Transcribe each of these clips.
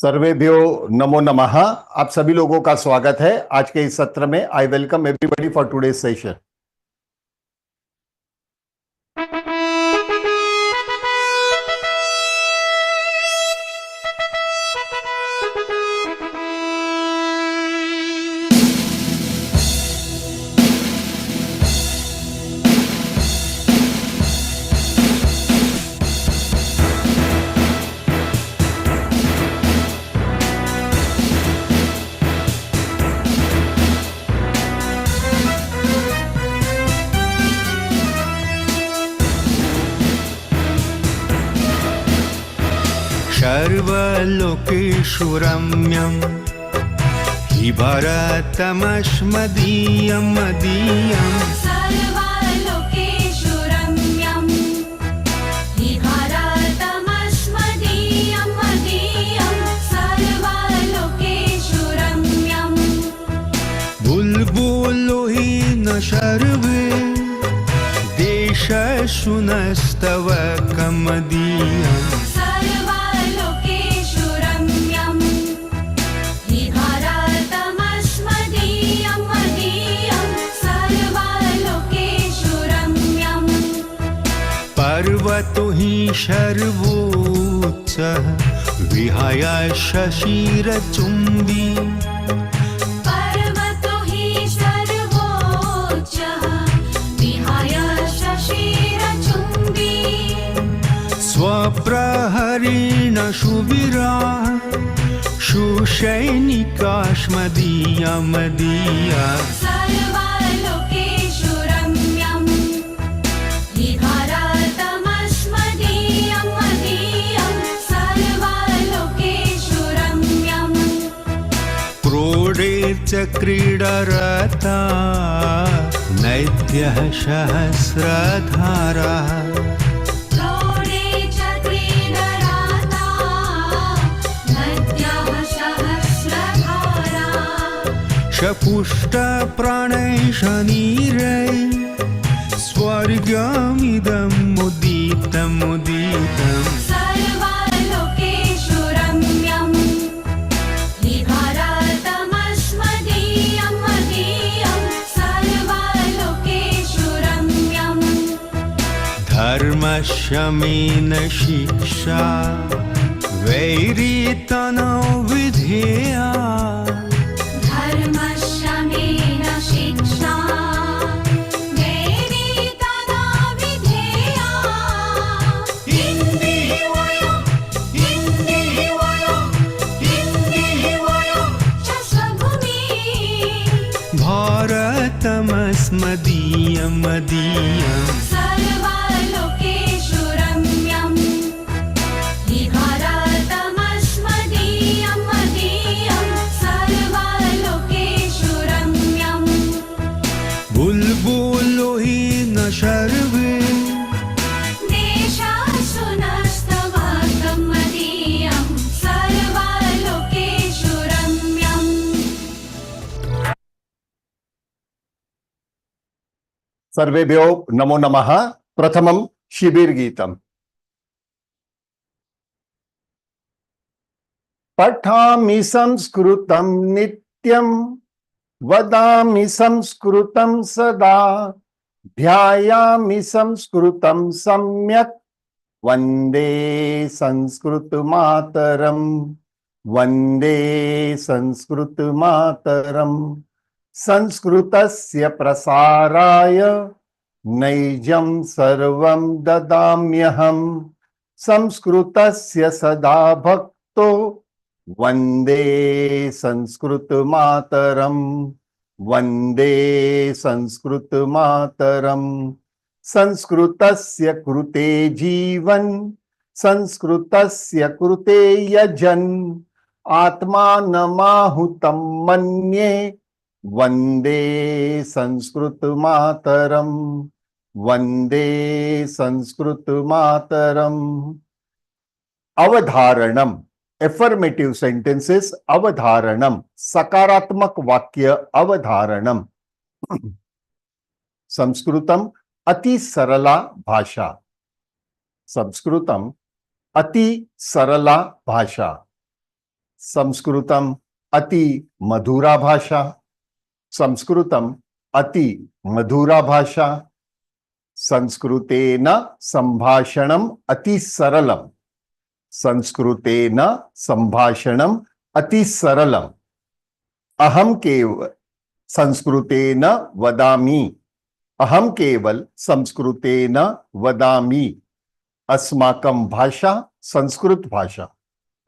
सर्वेभ्यो नमो नमः। आप सभी लोगों का स्वागत है आज के इस सत्र में। I welcome everybody for today's session. सर्वलोकेषु रम्यं हि भारतमस्मदीयं मदीयम्। सर्वलोकेषु रम्यं हि भारतमस्मदीयं मदीयं। सर्वलोकेषु रम्यं बुल्बुलो हि न सर्वे देशेषु नस्तव कमदीयम्। पर्वतो हि सर्वोच्चः विहाय शशिरचुम्बी। पर्वतो हि सर्वोच्चः विहाय शशिरचुम्बी। स्वप्रहरेण सुवीराः सुसैनिकास्मदीया मदीया। सर्वलोकेषु रम्यं हि भारतमस्मदीयं मदीयं। सर्वलोकेषु रम्यं क्रोडे च क्रीडरता नद्यः सहस्रधाराः। क्रोडे च क्रीडरता नद्यः सहस्रधाराः। सपुष्टप्राणैः शनिरैः स्वर्गमिदं मुदितमुदितम्। सर्वलोकेषु रम्यं हि भारतमस्मदीयं मदीयं। सर्वलोकेषु रम्यं धर्मशमेन शिक्षा वैरितनो विधेया। धर्मशमेन शिक्षा वैरितनो विधेया। हिन्दिः वयं च स्वभूमिः भारतमस्मदीयं मदीयम्। सर्वलोकेषु रम्यं हि भारतमस्मदीयं मदीयं। सर्वलोकेषु रम्यं बुल्बुलो हि न सर्वे देशेषु नस्तवकं मदीयं। सर्वलोकेषु रम्यम् सर्वेभ्यो नमो नमः। प्रथमं शिबिर गीतम्। पठामि संस्कृतं नित्यं वदामि संस्कृतं सदा। ध्यायामि संस्कृतं सम्यक् वन्दे संस्कृतमातरम्। वन्दे संस्कृतमातरम्। संस्कृतस्य प्रसाराय नैजं सर्वं ददाम्यहम्। संस्कृतस्य सदा भक्तो वन्दे संस्कृतमातरम्। वन्दे संस्कृतमातरम्। संस्कृतस्य कृते जीवन् संस्कृतस्य कृते यजन् आत्मानमाहुतं मन्ये। वन्दे संस्कृतमातरम्। वन्दे संस्कृतमातरम्। अवधारणम एफर्मेटिव सेंटेंसेस। अवधारणम सकारात्मक वाक्य। अवधारणम संस्कृतम अति सरला भाषा। संस्कृतम अति सरला भाषा। संस्कृतम अति मधुरा भाषा, संस्कृतम अति मधुरा भाषा, संस्कृतेन संभाषणम अति सरलम, संस्कृतेन संभाषणम अति सरलम, अहम केवल संस्कृतेन वदामि, अहम केवल संस्कृतेन वदामि, अस्माकं भाषा संस्कृत भाषा,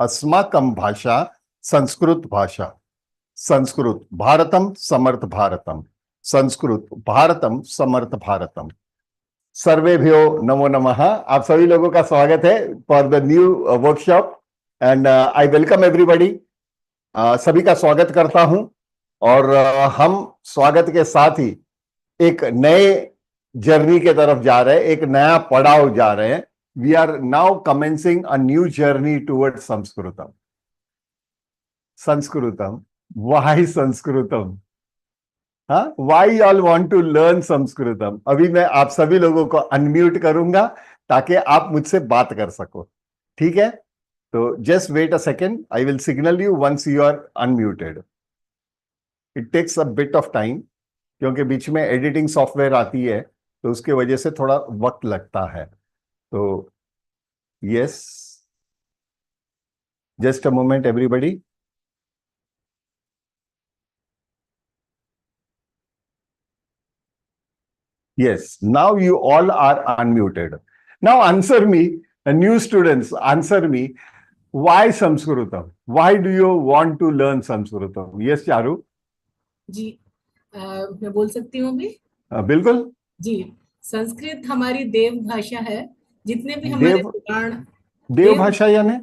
अस्माकं भाषा संस्कृत भाषा, संस्कृत भारतम समर्थ भारतम, संस्कृत भारतम समर्थ भारतम। सर्वेभ्यो नमो नमः। आप सभी लोगों का स्वागत है for the new workshop and I welcome everybody. सभी का स्वागत करता हूं और हम स्वागत के साथ ही एक नए जर्नी के तरफ जा रहे हैं, एक नया पड़ाव जा रहे हैं। We are now commencing a new journey towards Sanskritam. Sanskritam, why Sanskritam? हाँ, why all want to learn Sanskritam? अभी मैं आप सभी लोगों को अनम्यूट करूंगा ताकि आप मुझसे बात कर सको, ठीक है? तो just wait a second, I will signal you once you are unmuted. It takes a bit of time क्योंकि बीच में एडिटिंग सॉफ्टवेयर आती है तो उसके वजह से थोड़ा वक्त लगता है। तो yes, just a moment everybody. Yes, now you all are unmuted. Now answer me, new students, answer me. Why Sanskritam? Why do you want to learn Sanskritam? Yes, Charu? जी मैं बोल सकती हूँ अभी? बिल्कुल। जी, संस्कृत हमारी देव भाषा है। जितने भी हमारे पुराण, देव भाषा यानी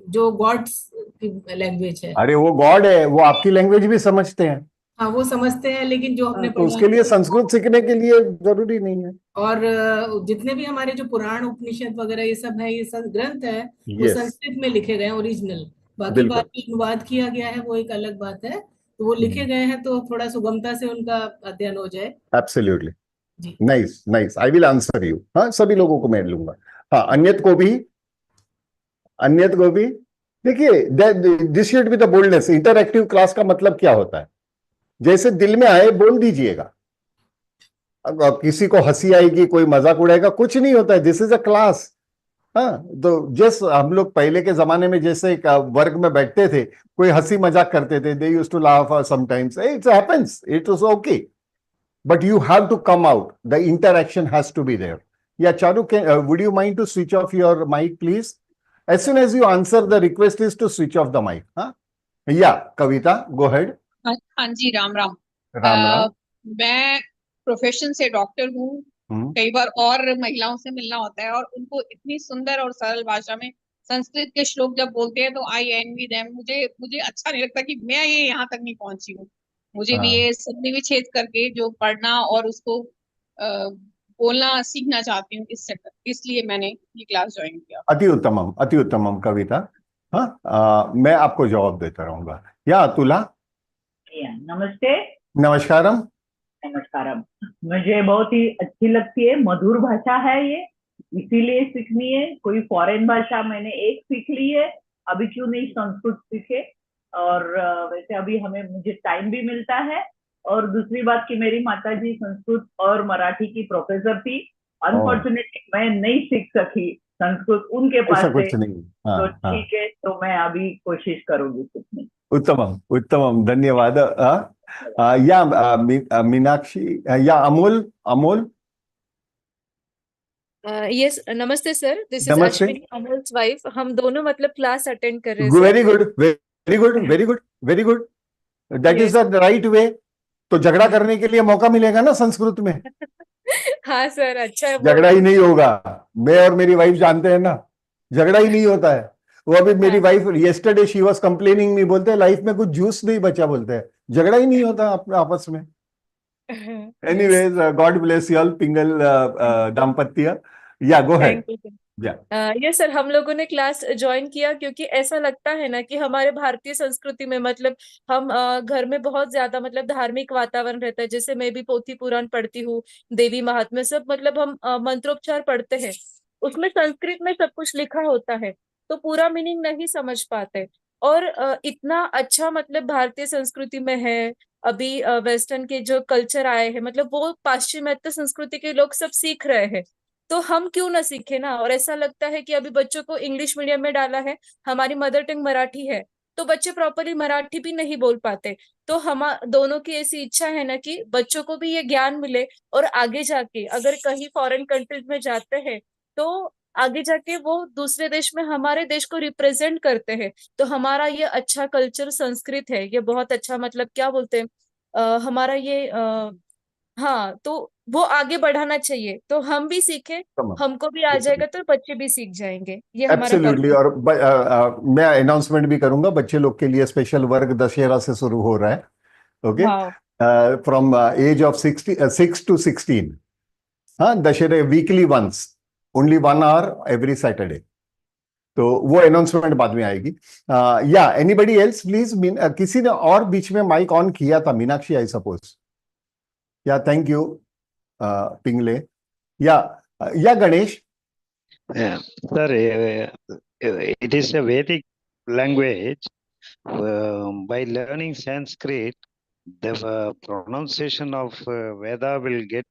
जो गॉड्स की लैंग्वेज है। अरे वो गॉड है, वो आपकी लैंग्वेज भी समझते हैं। हाँ, वो समझते हैं, लेकिन जो हमने तो उसके लिए संस्कृत सीखने के लिए जरूरी नहीं है। और जितने भी हमारे जो पुराण उपनिषद वगैरह ये सब है, ये सब ग्रंथ है, वो संस्कृत में लिखे गए हैं, ओरिजिनल। बाकी बात अनुवाद किया गया है वो एक अलग बात है। तो वो लिखे गए हैं तो थोड़ा सुगमता से उनका अध्ययन हो जाए। Absolutely, nice nice, I will answer you. हाँ, सभी लोगों को मैं लूंगा। हाँ, अन्यत को भी देखिए, this should be the boldness. Interactive class का मतलब क्या होता है? जैसे दिल में आए बोल दीजिएगा। अब किसी को हंसी आएगी, कोई मजाक उड़ाएगा, कुछ नहीं होता है। This is a class. हाँ, तो जैसे हम लोग पहले के जमाने में जैसे वर्ग में बैठते थे, कोई हंसी मजाक करते थे, they used to laugh sometimes, it's happens, it is okay, but you have to come out, the interaction has to be there. Yeah Charu, would you mind to switch off your mic please? As soon as you answer, the request is to switch off the mic. हाँ, yeah कविता, गो head. हाँ जी, राम राम। राम राम। मैं profession से doctor हूँ। कई बार और महिलाओं से मिलना होता है और उनको इतनी सुंदर और सरल भाषा में संस्कृत के श्लोक जब बोलते हैं तो आई एनवी देम। मुझे अच्छा नहीं लगता कि मैं ये यहाँ तक नहीं पहुंची हूँ। मुझे भी ये सन्निधि विच्छेद करके जो पढ़ना और उसको बोलना सीखना चाहती हूँ, इसलिए मैंने ये क्लास ज्वाइन किया। अति उत्तमम कविता। हाँ, मैं आपको जवाब देता रहूंगा। या अतुला? नमस्ते। नमस्कारम। नमस्कारम। मुझे बहुत ही अच्छी लगती है, मधुर भाषा है ये, इसीलिए सीखनी है। कोई फॉरेन भाषा मैंने एक सीख ली है, अभी क्यों नहीं संस्कृत सीखे। और वैसे अभी मुझे टाइम भी मिलता है। और दूसरी बात कि मेरी माताजी संस्कृत और मराठी की प्रोफेसर थी। अनफॉर्चुनेटली मैं नहीं सीख सकी संस्कृत उनके पास से। तो ठीक है, तो मैं अभी कोशिश करूंगी सीखने। उत्तमम, धन्यवाद। Yeah Meenakshi, yeah Amol. Yes, नमस्ते sir, this is Ashwini, Amol's wife. हम दोनों मतलब क्लास अटेंड कर रहे हैं। Very good, very good, very good, very good. That is the right way. तो झगड़ा करने के लिए मौका मिलेगा ना संस्कृत में। हाँ सर, अच्छा है। झगड़ा ही नहीं होगा। मैं और मेरी वाइफ जानते हैं ना, झगड़ा ही नहीं होता है। वो अभी मेरी wife yesterday she was complaining me, बोलते हैं लाइफ में कुछ जूस नहीं बचा, बोलते हैं झगड़ा ही नहीं होता आपस में। Anyways, God bless you all, पिंगल दाम्पत्य। या गो हेड। यस सर, हम लोगों ने क्लास ज्वाइन किया क्योंकि ऐसा लगता है ना कि हमारे भारतीय संस्कृति में मतलब हम घर में बहुत ज्यादा मतलब धार्मिक वातावरण रहता है। जैसे मैं भी पोथी पुराण पढ़ती हूँ, देवी महात्म्य सब मतलब हम मंत्रोच्चार पढ़ते हैं, उसमें संस्कृत में सब कुछ लिखा होता है तो पूरा मीनिंग नहीं समझ पाते। और इतना अच्छा मतलब भारतीय संस्कृति में है। अभी वेस्टर्न के जो कल्चर आए हैं, मतलब वो पाश्चिमात्य संस्कृति के लोग सब सीख रहे हैं, तो हम क्यों ना सीखे ना। और ऐसा लगता है कि अभी बच्चों को इंग्लिश मीडियम में डाला है, हमारी मदर टंग मराठी है, तो बच्चे प्रॉपरली मराठी भी नहीं बोल पाते। तो हम दोनों की ऐसी इच्छा है ना कि बच्चों को भी ये ज्ञान मिले, और आगे जाके अगर कहीं फॉरेन कंट्रीज में जाते हैं तो आगे जाके वो दूसरे देश में हमारे देश को रिप्रेजेंट करते हैं। तो हमारा ये अच्छा कल्चर संस्कृत है, ये बहुत अच्छा, मतलब क्या बोलते हैं, हमारा ये हाँ, तो वो आगे बढ़ाना चाहिए। तो हम भी सीखे, हमको भी आ जाएगा तो बच्चे भी सीख जाएंगे, ये हमारा एब्सोल्युटली। कर्तव्य। और मैं अनाउंसमेंट भी करूंगा, बच्चे लोग के लिए स्पेशल वर्ग दशहरा से शुरू हो रहा है। Okay, wow. From age of 6 to 16। हाँ, दशहरे weekly once, only 1 hour every Saturday. तो वो अनाउंसमेंट बाद में आएगी। या एनीबडी एल्स प्लीज। किसी ने और बीच में माइक ऑन किया था, मीनाक्षी आई सपोज। या थैंक यू पिंगले। या Ganesh. Yeah. Sir, it is a Vedic language. By learning Sanskrit, the pronunciation of Veda will get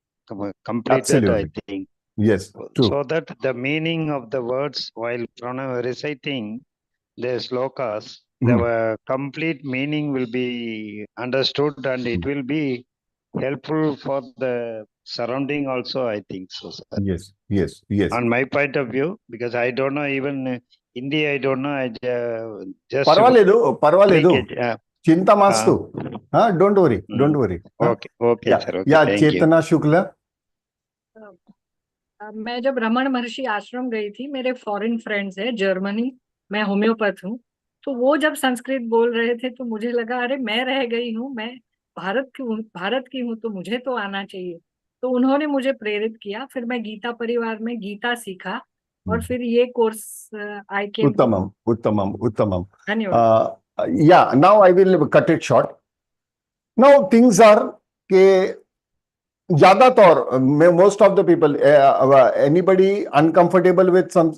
completed, I Absolutely. think. Yes, true. So that the meaning of the words while reciting the slokas, the complete meaning will be understood, and it will be helpful for the surrounding also, I think so, sir. Yes, yes, yes. On my point of view, because I don't know even Hindi, I don't know. I just परवालेदो take it. चिंता मास्तु। हाँ, don't worry, don't worry. Okay, okay, sir. Okay, या thank you. चेतना शुक्ला। मैं जब रमन महर्षि आश्रम गई थी, मेरे फॉरेन फ्रेंड्स है जर्मनी, मैं होम्योपैथ हूँ, तो वो जब संस्कृत बोल रहे थे तो मुझे लगा अरे मैं रह गई हूँ, मैं भारत की हूँ, तो मुझे तो आना चाहिए। तो उन्होंने मुझे प्रेरित किया, फिर मैं गीता परिवार में गीता सीखा, और फिर ये कोर्स आई केम। उत्तमम, उत्तमम, उत्तमम। धन्यवाद। Yeah now I will cut it short. Now things are के ज्यादातर most of the people, anybody uncomfortable with some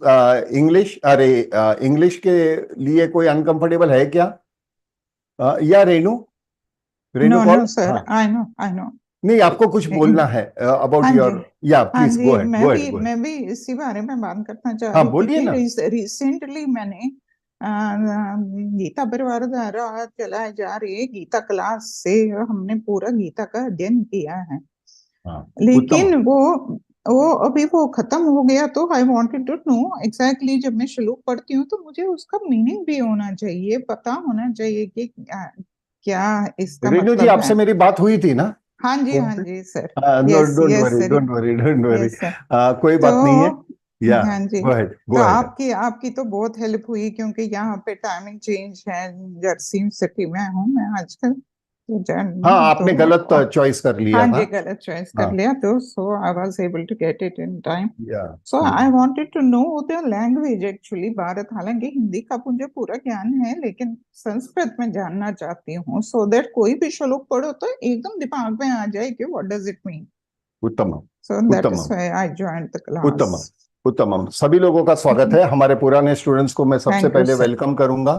English? अरे इंग्लिश के लिए कोई अनकंफर्टेबल है क्या? या Renu? No, sir. I know. नहीं, आपको कुछ बोलना है अबाउट योर। या प्लीज गो अहेड। मैं भी इसी बारे में बात करना चाह हाँ, रही बोलिए थी ना। कि रिसेंटली मैंने गीता परिवार द्वारा चलाए जा रहे गीता क्लास से हमने पूरा गीता का अध्ययन किया है। लेकिन वो अभी वो खत्म हो गया, तो I wanted to know exactly, जब मैं श्लोक पढ़ती हूँ तो मुझे उसका मीनिंग भी होना चाहिए, पता होना चाहिए कि क्या इसका रेनू जी, मतलब आपसे है। मेरी बात हुई थी ना? हाँ जी सर। Don't worry. कोई बात नहीं है। या हाँ जी, गो अहेड। तो आपकी तो बहुत हेल्प हुई, क्योंकि यहाँ पे टाइमिंग चेंज है, जर्सी सिटी में हूँ मैं आजकल। हाँ, आपने गलत चॉइस कर लिया था। हाँ जी, गलत चॉइस कर लिया, तो so I was able to get it in time. So I wanted to know the language actually. Bharat, हालांकि हिंदी का मुझे पूरा ज्ञान है, लेकिन संस्कृत में जानना चाहती हूँ, सो दैट कोई भी श्लोक पढ़ो तो एकदम दिमाग में आ जाए कि व्हाट डज इट मीन। उत्तम, so that is why I joined the class. उत्तम, उत्तम। सभी लोगों का स्वागत है। हमारे पुराने स्टूडेंट्स को मैं सबसे पहले वेलकम करूंगा।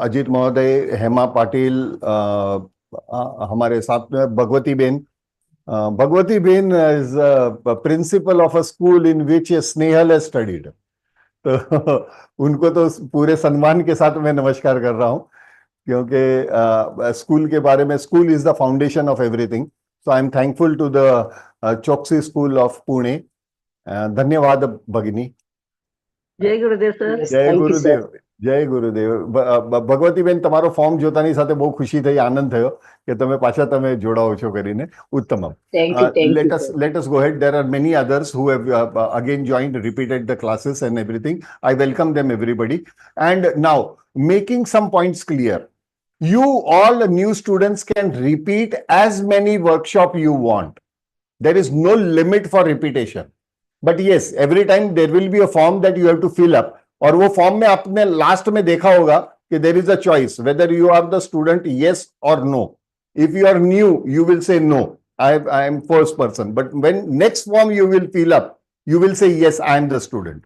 अजीत महोदय, हेमा पाटिल, हमारे साथ में Bhagwati Ben. Bhagwati Ben is principle of a school in which Snehal has studied. तो उनको तो पूरे सम्मान के साथ मैं नमस्कार कर रहा हूं, क्योंकि स्कूल के बारे में, school is the foundation of everything. So I am thankful to the Chouksey school of Pune. धन्यवाद भगिनी। जय गुरुदेव सर। जय गुरुदेव, जय गुरुदेव। ભગવતી બેન, તમારો ફોર્મ જોતાની સાથે બહુ ખુશી થઈ, આનંદ થયો કે તમે જોડાઓ છો કરીને. ઉત્તમ. Let us go ahead. There are many others who have again joined, repeated the classes and everything. I welcome them, everybody. And now, making some points clear. You all new students can repeat as many workshop you want. There is no limit for repetition. But yes, every time there will be a form that you have to fill up. और वो form में आपने last में देखा होगा कि there is a choice whether you are the student, yes or no. If you are new, you will say no, I am first person. But when next form you will fill up, you will say yes, I am the student.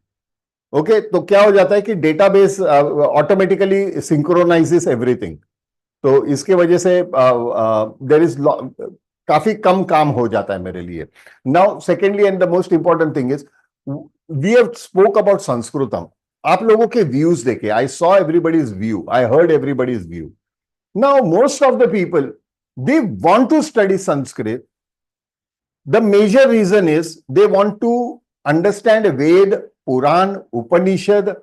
Okay, तो क्या हो जाता है कि database automatically सिंक्रोनाइजेस everything. तो इसके वजह से देर इज काफी कम काम हो जाता है मेरे लिए। Now secondly and the most important thing is we have spoke about Sanskritam. आप लोगों के व्यूज देखे, I saw everybody's view, I heard everybody's view. Now most of the people they want to study Sanskrit. The major reason is they want to understand Veda, Purana, Upanishad,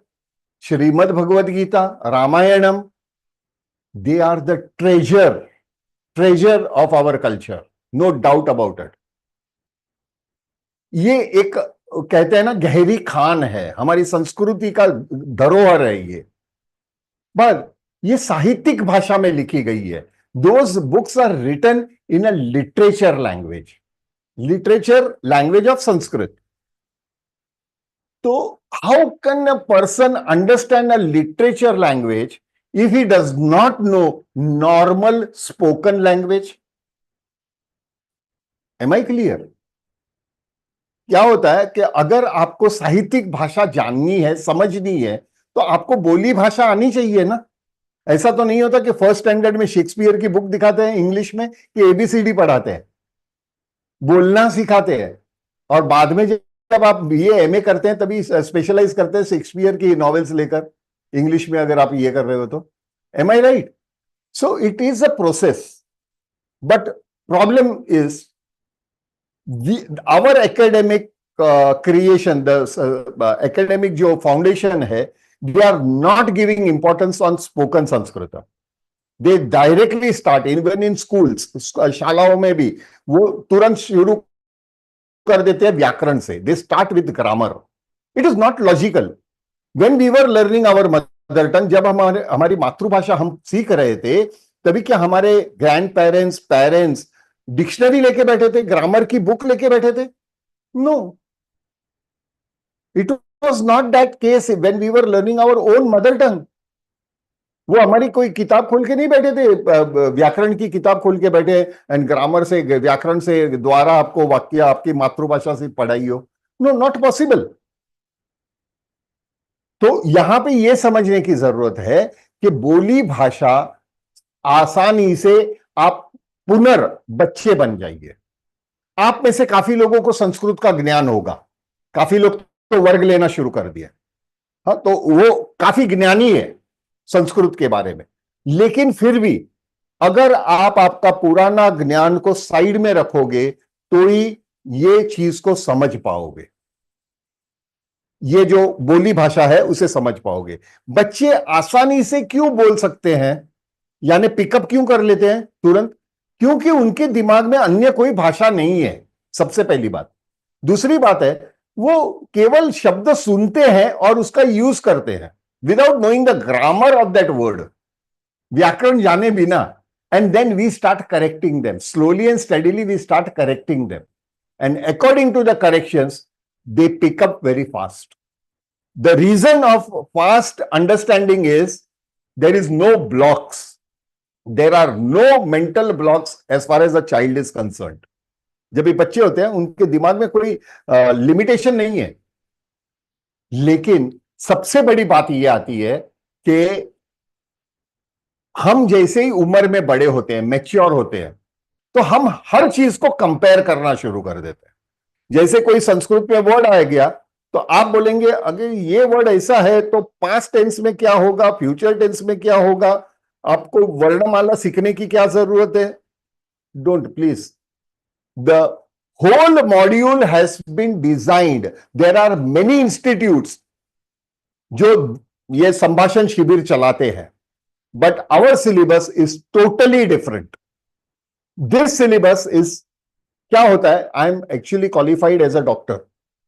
Shrimad Bhagavad Gita, Ramayanam. They are the treasure of our culture, no doubt about it. ये एक कहते हैं ना गहरी खान है, हमारी संस्कृति का धरोहर है ये। पर ये साहित्यिक भाषा में लिखी गई है। Those books are written in a literature language of Sanskrit. So how can a person understand a literature language if he does not know normal spoken language? Am I clear? क्या होता है कि अगर आपको साहित्यिक भाषा जाननी है, समझनी है, तो आपको बोली भाषा आनी चाहिए ना। ऐसा तो नहीं होता कि फर्स्ट स्टैंडर्ड में शेक्सपियर की बुक दिखाते हैं इंग्लिश में कि एबीसीडी पढ़ाते हैं, बोलना सिखाते हैं, और बाद में जब आप बीए एमए करते हैं तभी स्पेशलाइज करते हैं शेक्सपियर की नॉवेल्स लेकर इंग्लिश में, अगर आप ये कर रहे हो तो। Am I right? So it is a process, but problem is our academic creation, the academic जो foundation है, they are not giving importance on spoken Sanskrit. They directly start even in schools, शालाओं में भी वो तुरंत शुरू कर देते हैं व्याकरण से। They start with grammar. It is not logical. When we were learning our mother tongue, जब हमारी मातृभाषा हम सीख रहे थे, तभी क्या हमारे ग्रैंड पेरेंट्स डिक्शनरी लेके बैठे थे, ग्रामर की बुक लेके बैठे थे? No, it was not that case when we were learning our own mother tongue. वो हमारी कोई किताब खोल के नहीं बैठे थे, व्याकरण की किताब खोल के बैठे एंड ग्रामर से, व्याकरण से द्वारा आपको वाक्य आपकी मातृभाषा से पढ़ाई हो। No, not possible. तो यहां पे यह समझने की जरूरत है कि बोली भाषा आसानी से आप बच्चे बन जाइए। आप में से काफी लोगों को संस्कृत का ज्ञान होगा, काफी लोग तो वर्ग लेना शुरू कर दिया, हाँ, तो वो काफी ज्ञानी है संस्कृत के बारे में। लेकिन फिर भी अगर आप आपका पुराना ज्ञान को साइड में रखोगे तो ही ये चीज को समझ पाओगे, ये जो बोली भाषा है उसे समझ पाओगे। बच्चे आसानी से क्यों बोल सकते हैं, यानी पिकअप क्यों कर लेते हैं तुरंत? क्योंकि उनके दिमाग में अन्य कोई भाषा नहीं है, सबसे पहली बात। दूसरी बात है, वो केवल शब्द सुनते हैं और उसका यूज करते हैं without knowing the grammar of that word, व्याकरण जाने बिना। And then we start correcting them slowly and steadily, we start correcting them, and according to the corrections they pick up very fast. The reason of fast understanding is there is no blocks. There are no mental blocks as far as a child is concerned. जब ये बच्चे होते हैं उनके दिमाग में कोई limitation नहीं है। लेकिन सबसे बड़ी बात ये आती है कि हम जैसे ही उम्र में बड़े होते हैं, मैच्योर होते हैं, तो हम हर चीज को कंपेयर करना शुरू कर देते हैं। जैसे कोई संस्कृत में वर्ड आ गया तो आप बोलेंगे अगर ये वर्ड ऐसा है तो पास्ट टेंस में क्या होगा, फ्यूचर टेंस में क्या होगा, आपको वर्णमाला सीखने की क्या जरूरत है? Don't please. The whole module has been designed, there are many institutes जो ये संभाषण शिविर चलाते हैं, but our syllabus is totally different. This syllabus is, क्या होता है, I am actually qualified as a doctor,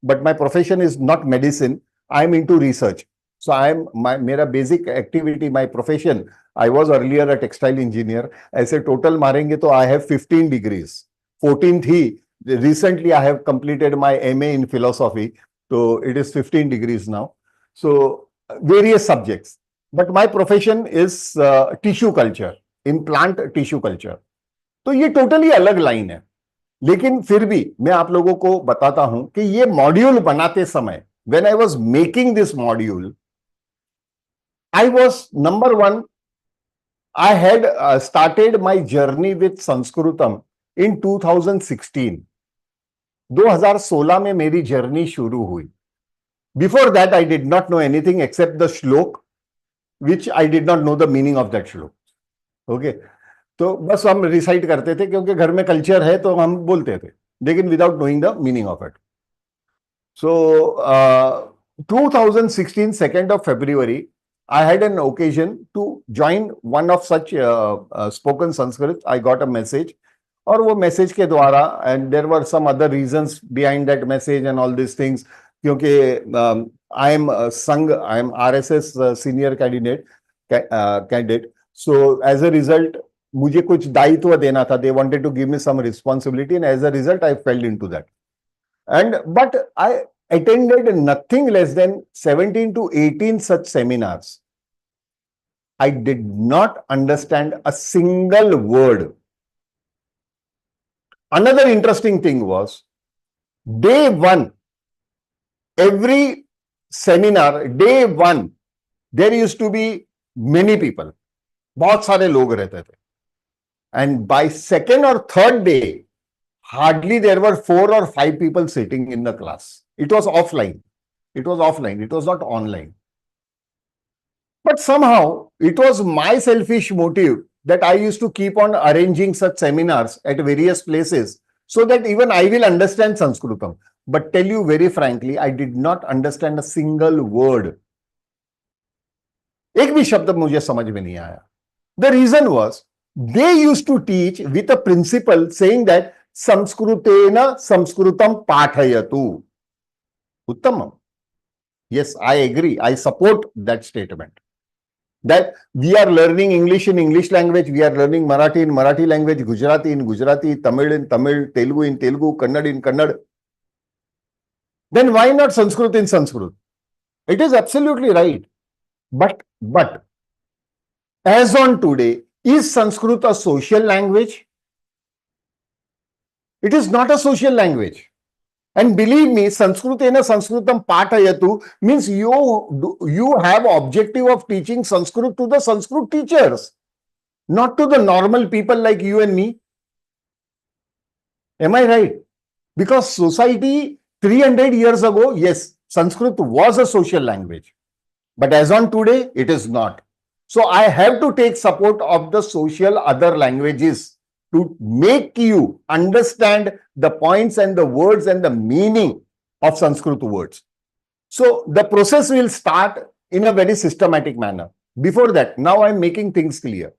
but my profession is not medicine, I am into research. So I am, मेरा basic activity, my profession, I was earlier a textile engineer. ऐसे total मारेंगे तो I have 15 degrees, 14 थी, recently I have completed my MA in philosophy, तो it is 15 degrees now. So various subjects, but my profession is tissue culture, in plant tissue culture. तो ये totally अलग line है। लेकिन फिर भी मैं आप लोगों को बताता हूं कि ये मॉड्यूल बनाते समय when I was making this module, I was number one, I had started my journey with Sanskritam in 2016. 2016 में मेरी जर्नी शुरू हुई. Before that, I did not know anything except the shlok, which I did not know the meaning of that shlok. Okay, तो बस हम recite करते थे क्योंकि घर में कल्चर है तो हम बोलते थे, लेकिन without knowing the meaning of it. So 2016, 2nd of February, I had an occasion to join one of such spoken Sanskrit. I got a message, और वो मैसेज के द्वारा, and there were some other reasons behind that message and all these things, क्योंकि I am संघ, I am RSS senior candidate. So as a result, मुझे कुछ दायित्व देना था. They wanted to give me some responsibility, and as a result, I fell into that. But I attended nothing less than 17 to 18 such seminars. I did not understand a single word. Another interesting thing was, day one, every seminar, day one, there used to be many people. बहुत सारे लोग रहते थे. And by second or third day, hardly there were 4 or 5 people sitting in the class. It was offline. It was offline. It was not online. But somehow it was my selfish motive that I used to keep on arranging such seminars at various places so that even I will understand Sanskritam. But tell you very frankly, I did not understand a single word. एक भी शब्द मुझे समझ में नहीं आया. The reason was, they used to teach with a principle saying that Sanskritena Sanskritam pathayatu. Uttamam. Yes, I agree. I support that statement. That we are learning English in English language, we are learning Marathi in Marathi language, Gujarati in Gujarati, Tamil in Tamil, Telugu in Telugu, Kannada in Kannada. Then why not Sanskrit in Sanskrit? It is absolutely right. But as on today, is Sanskrit a social language? It is not a social language. And believe me, Sanskritena Sanskritam pathayatu means you have objective of teaching Sanskrit to the Sanskrit teachers, not to the normal people like you and me. Am I right? Because society 300 years ago, yes, Sanskrit was a social language. But as on today, it is not. So I have to take support of the social other languages to make you understand the points and the words and the meaning of Sanskrit words. So the process will start in a very systematic manner. Before that, now I'm making things clear.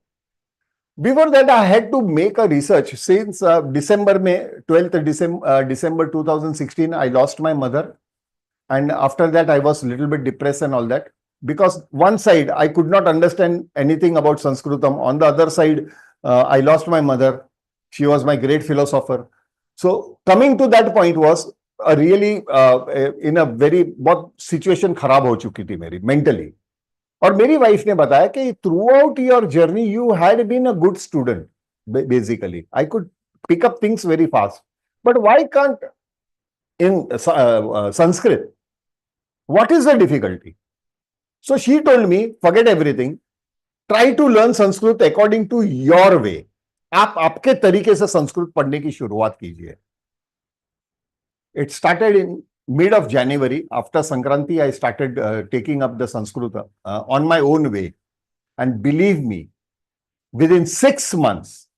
Before that, I had to make a research. Since December 2016, I lost my mother. And after that, I was a little bit depressed and all that. Because one side, I could not understand anything about Sanskritam. On the other side, I lost my mother. She was my great philosopher. So coming to that point was a really in a very बहुत situation खराब हो चुकी थी मेरी mentally. और मेरी wife ने बताया कि throughout your journey you had been a good student. Basically, I could pick up things very fast. But why can't in Sanskrit? What is the difficulty? So she told me, forget everything. Try to learn Sanskrit according to your way. आप आपके तरीके से संस्कृत पढ़ने की शुरुआत कीजिए. It started in mid of January. After Sankranti, I started taking up the Sanskrit on my own way. And believe me, within 6 months,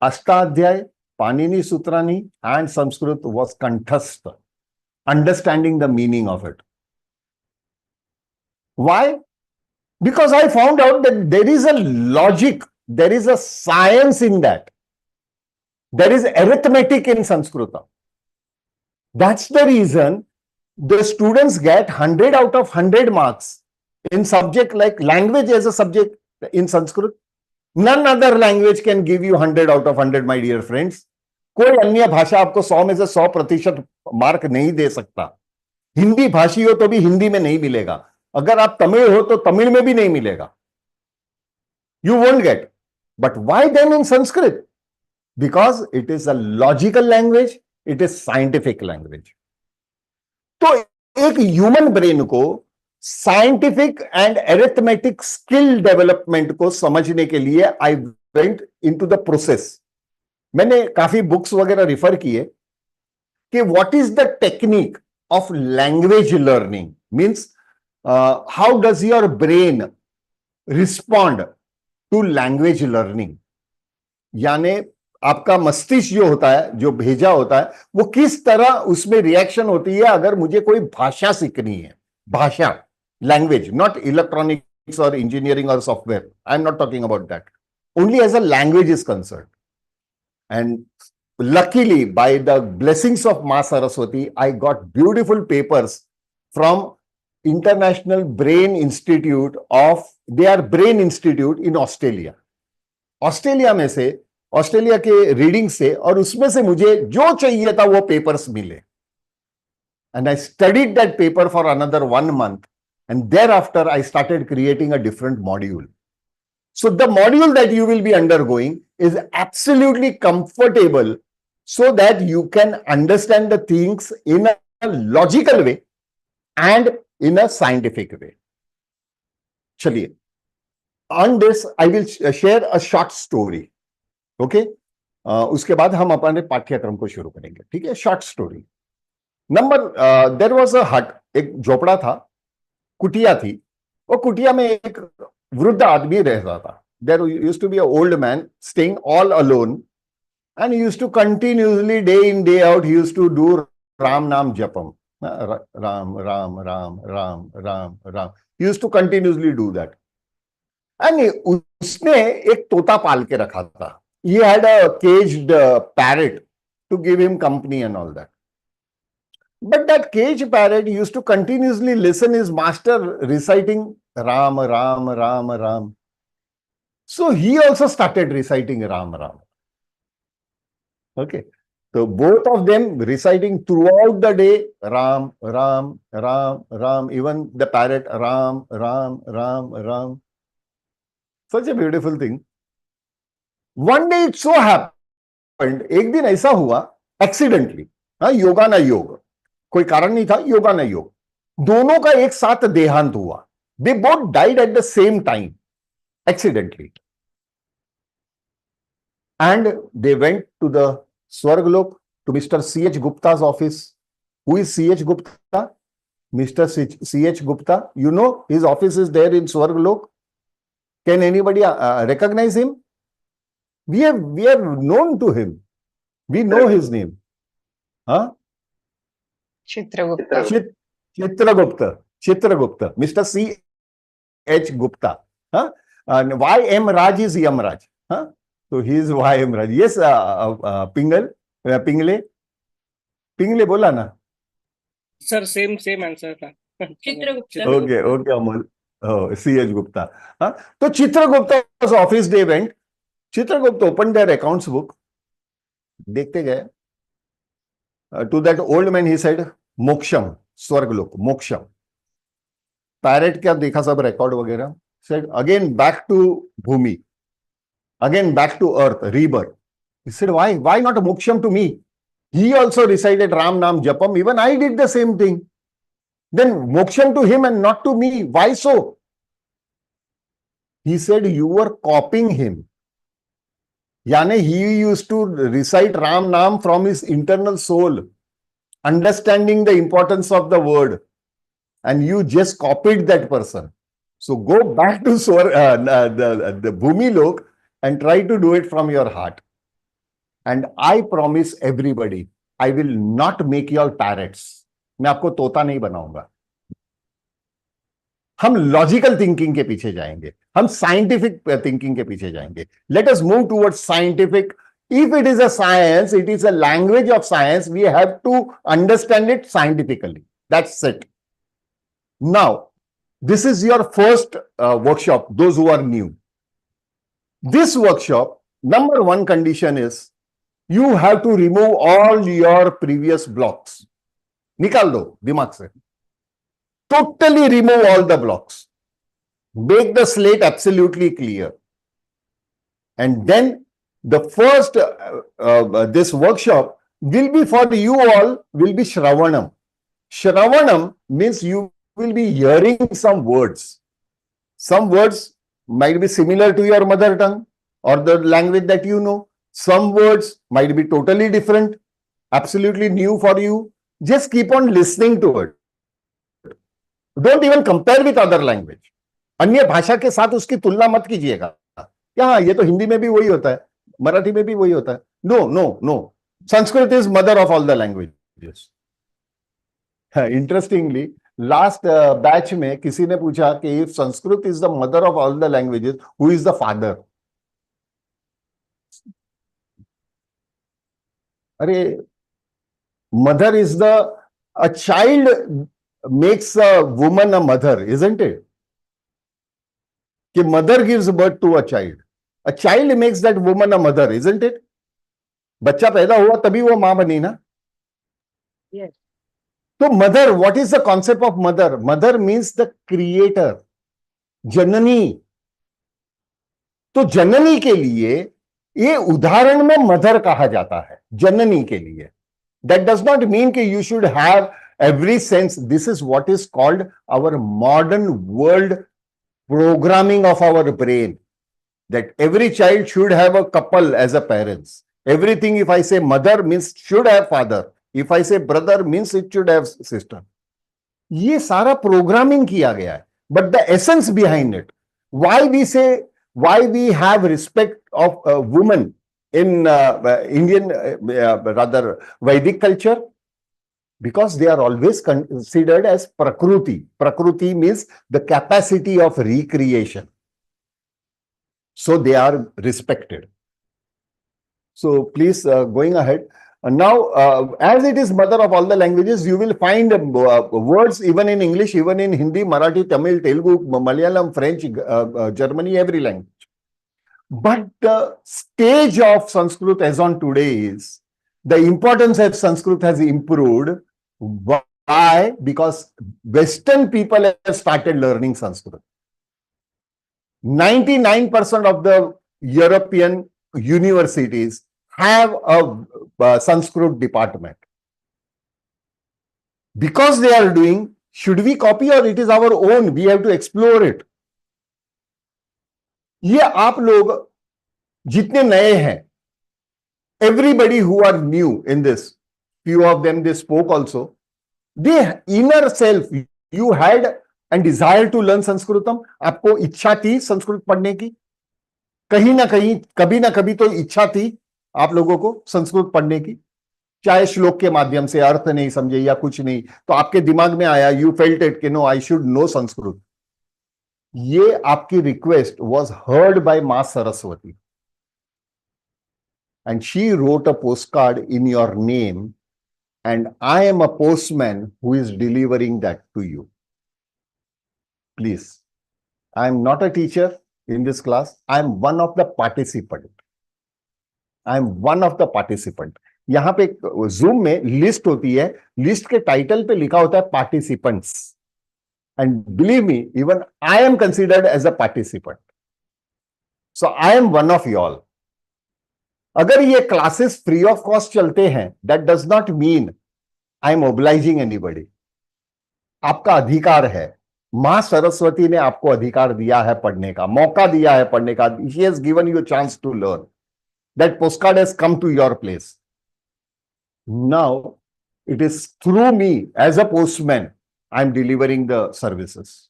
Ashtadhyay, Panini Sutrani and Sanskrit was kanthastha, understanding the meaning of it. Why? Because I found out that there is a logic, there is a science in that. There is arithmetic in Sanskrit. That's the reason the students get 100 out of 100 marks in subject like language as a subject in Sanskrit. None other language can give you 100 out of 100, my dear friends. कोई अन्य भाषा आपको 100 में से 100% mark नहीं दे सकता. हिंदी भाषी हो तो भी हिंदी में नहीं मिलेगा. अगर आप तमिल हो तो तमिल में भी नहीं मिलेगा. You won't get. But why then in Sanskrit? Because it is a logical language, it is scientific language. तो एक ह्यूमन ब्रेन को scientific and arithmetic skill development को समझने के लिए I went into the process. मैंने काफी बुक्स वगैरह रिफर किए कि what is the technique of language learning, means how does your brain respond to language learning. यानी आपका मस्तिष्क जो होता है, जो भेजा होता है, वो किस तरह उसमें रिएक्शन होती है अगर मुझे कोई भाषा सीखनी है। भाषा, लैंग्वेज, नॉट इलेक्ट्रॉनिक्स और इंजीनियरिंग और software, I am not talking about that, only as a language is concern. And luckily, by the blessings of Ma Saraswati, I got beautiful papers from International Brain Institute of, they are Brain Institute in Australia. Australia में से, Australia के reading से, और उसमें से मुझे जो चाहिए था वो पेपर्स मिले। And I studied that paper for another 1 month, and thereafter I started creating a different module. So the module that you will be undergoing is absolutely comfortable so that you can understand the things in a logical way and in a scientific way. Chaliye, on this I will share a short story. Okay? उसके बाद हम अपने पाठ्यक्रम को शुरू करेंगे। ठीक है? Short story number, there was a hut, एक झोपड़ा था, कुटिया थी। वो कुटिया में एक वृद्ध आदमी रह रहा था। There used to be an old man staying all alone, and he used to continuously, day in day out, he used to do Ram Nam Japam. Ram, Ram, Ram, Ram, Ram, Ram. He used to continuously do that. And उसने एक तोता पाल के रखा था. He had a caged parrot to give him company and all that. But that caged parrot used to continuously listen his master reciting Ram, Ram, Ram, Ram. So he also started reciting Ram, Ram. Okay. So both of them reciting throughout the day, Ram, Ram, Ram, Ram, even the parrot, Ram, Ram, Ram, Ram. Such a beautiful thing. One day it so happened, एक दिन ऐसा हुआ, accidentally, yoga ना योग, कोई कारण नहीं था, योगा ना योग, दोनों का एक साथ देहांत हुआ. They both died at the same time, accidentally. And they went to the Swarglok, to Mr. C.H. Gupta's office. Who is C.H. Gupta? Mr. C.H. Gupta. You know, his office is there in Swarglok. Can anybody recognize him? We have known to him. We know his name. Huh? Chitragupta. Chitragupta. Mr. C.H. Gupta. Huh? And Y.M. Raj is Yamraj. Huh? So he is Y.M. Raj. Yes, Pingle बोला ना. Sir, same answer था. Chitragupta. Okay, Amol. Oh, C.H. Gupta. Huh? So Chitragupta's office they went. Chitragupta opened their accounts book. देखते गए. To that old man he said, Moksham, Swarglok, Moksham. Parrot क्या देखा सब record वगैरह. Said again back to Bhumi. Again back to earth, rebirth. He said, why not Moksham to me? He also recited Ram Nam Japam. Even I did the same thing. Then Moksham to him and not to me. Why so? He said, you were copying him. Yani he used to recite Ram Nam from his internal soul, understanding the importance of the word. And you just copied that person. So go back to the Bhumi Lok and try to do it from your heart. And I promise everybody, I will not make you all parrots. मैं आपको तोता नहीं बनाऊंगा. हम logical thinking के पीछे जाएंगे, हम साइंटिफिक थिंकिंग के पीछे जाएंगे. Let us move towards scientific. If it is a science, it is a language of science, we have to understand it scientifically. That's it. Now, this is your first workshop, those who are new. This workshop, number one condition is, you have to remove all your previous blocks. निकाल दो दिमाग से. Totally remove all the blocks. Make the slate absolutely clear. And then the first, this workshop will be for you all will be Shravanam. Shravanam means you will be hearing some words. Some words might be similar to your mother tongue or the language that you know. Some words might be totally different, absolutely new for you. Just keep on listening to it. Don't even compare with other language. अन्य भाषा के साथ उसकी तुलना मत कीजिएगा क्या हाँ ये तो हिंदी में भी वही होता है, मराठी में भी वही होता है. No no no, Sanskrit is mother of all the languages. Interestingly last batch में किसी ने पूछा कि if Sanskrit is the mother of all the languages, who is the father? अरे mother is the a child makes a woman a mother, isn't it? कि mother gives birth to a child. A child makes that woman a mother, isn't it? बच्चा पैदा हुआ तभी वो मां बनी ना. Yes. तो mother, what is the concept of mother? Mother means the creator, जननी. तो जननी के लिए ये उदाहरण में मदर कहा जाता है, जननी के लिए. That does not mean कि you should have every sense. This is what is called our modern world programming of our brain, that every child should have a couple as a parents. Everything, if I say mother means should have father, if I say brother means it should have sister. ये सारा programming किया गया है. But the essence behind it, why we have respect of women in Indian rather Vedic culture, because they are always considered as Prakruti. Prakruti means the capacity of recreation. So they are respected. So please, going ahead. Now, as it is mother of all the languages, you will find words even in English, even in Hindi, Marathi, Tamil, Telugu, Malayalam, French, Germany, every language. But the stage of Sanskrit as on today is, the importance of Sanskrit has improved. Why? Because Western people have started learning Sanskrit. 99% of the European universities have a Sanskrit department. Because they are doing, should we copy or it is our own? We have to explore it. ये आप लोग जितने नए हैं, everybody who are new in this, few of them they spoke also, the inner self, you had and desire to learn Sanskritam. आपको इच्छा थी संस्कृत पढ़ने की, कहीं ना कहीं कभी ना कभी तो इच्छा थी आप लोगों को संस्कृत पढ़ने की, चाहे श्लोक के माध्यम से, अर्थ नहीं समझे या कुछ नहीं, तो आपके दिमाग में आया, यू फेल्ट इट कि no I should know Sanskrit. ये आपकी रिक्वेस्ट वाज हर्ड बाय मां Saraswati and she wrote a postcard in your name, and I am a postman who is delivering that to you. Please, I am not a teacher in this class. I am one of the participants. I am one of the participants. यहाँ पे Zoom में list होती है, list के title पे लिखा होता है participants. And believe me, even I am considered as a participant. So I am one of you all. अगर ये क्लासेस फ्री ऑफ कॉस्ट चलते हैं, that does not mean I am obliging anybody. आपका अधिकार है. मां सरस्वती ने आपको अधिकार दिया है पढ़ने का, मौका दिया है पढ़ने का. She has given you chance to learn. That postcard has come to your place. Now it is through me as a postman I am delivering the services.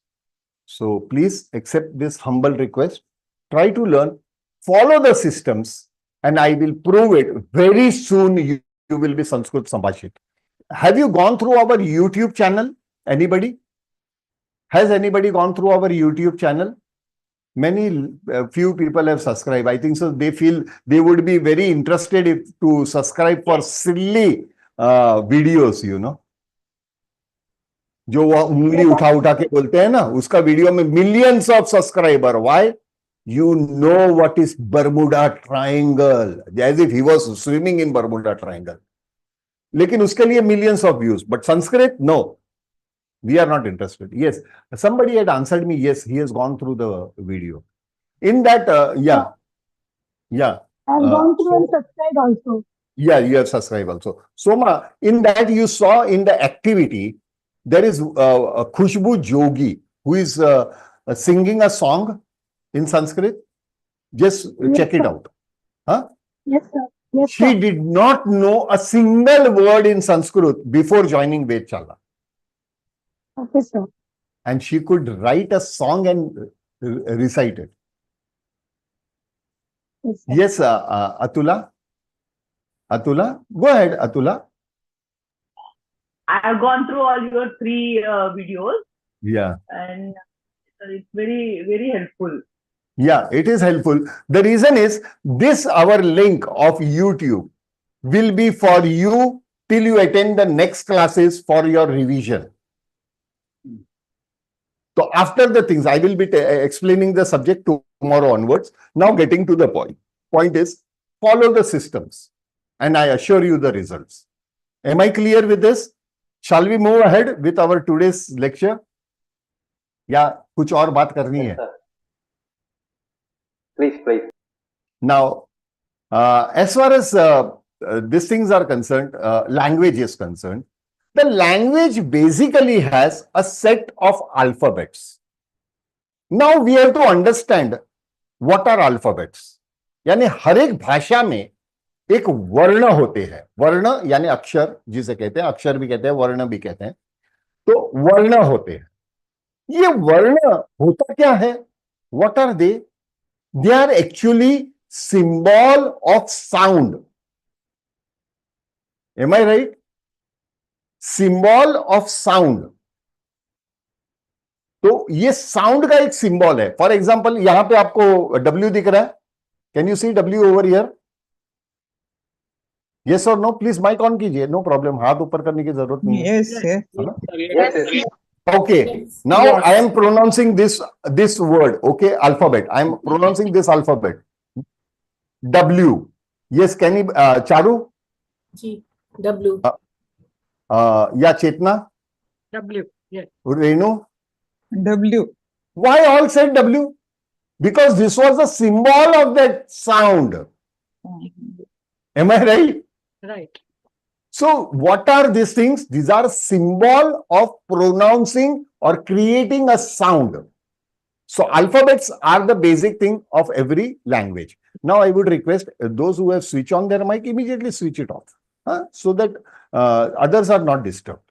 So please accept this humble request. Try to learn, follow the systems, and I will prove it very soon. You will be Sanskrit Sambhashit. Have you gone through our YouTube channel? Anybody? Has anybody gone through our YouTube channel? Few people have subscribed. I think so. They feel they would be very interested to subscribe for silly videos, you know. जो वो उंगली उठा उठा के बोलते हैं ना, उसका वीडियो में millions of subscriber. Why? You know what is Bermuda Triangle, as if he was swimming in Bermuda Triangle. लेकिन उसके लिए millions of views. But Sanskrit, no, we are not interested. Yes, somebody had answered me. Yes, he has gone through the video. In that, yeah. I've gone through and subscribed also. Yeah, you have subscribed also. Soma, in that you saw in the activity, there is Khushbu Jogi, who is singing a song in Sanskrit. Just check it out. Huh? Yes, sir. Yes, She did not know a single word in Sanskrit before joining Vedshala. Okay, sir. And she could write a song and recite it. Yes, Yes, sir. Atula. Atula, go ahead, Atula. I have gone through all your 3 videos, Yeah. and it's very, very helpful. Yeah, it is helpful. The reason is this, our link of YouTube will be for you till you attend the next classes for your revision. So after the things, I will be explaining the subject tomorrow onwards. Now getting to the point. Point is, follow the systems and I assure you the results. Am I clear with this? Shall we move ahead with our today's lecture? या कुछ और बात करनी है? Please. Now, as far as these things are concerned, language is concerned, the language basically has a set of alphabets. Now we have to understand what are alphabets. यानी हर एक भाषा में एक वर्ण होते हैं. वर्ण यानी अक्षर, जिसे कहते हैं, अक्षर भी कहते हैं, वर्ण भी कहते हैं. तो वर्ण होते हैं. ये वर्ण होता क्या है? What are they? They are actually symbol of sound. Am I right? Symbol of sound. तो ये साउंड का एक सिंबल है. फॉर एग्जाम्पल यहां पे आपको W दिख रहा है. Can you see W over here? Yes or no? Please mic on कीजिए. नो प्रॉब्लम, हाथ ऊपर करने की जरूरत नहीं है. Yes. Okay, now I am pronouncing this word. Okay, alphabet. I am pronouncing this alphabet. W. Yes, can you Charu? Ji, W. Yeah, Chetna? W. Yes. Renu? W. Why all said W? Because this was the symbol of that sound. Am I right? Right. So what are these things? These are symbol of pronouncing or creating a sound. So alphabets are the basic thing of every language. Now I would request those who have switched on their mic, immediately switch it off, so that others are not disturbed.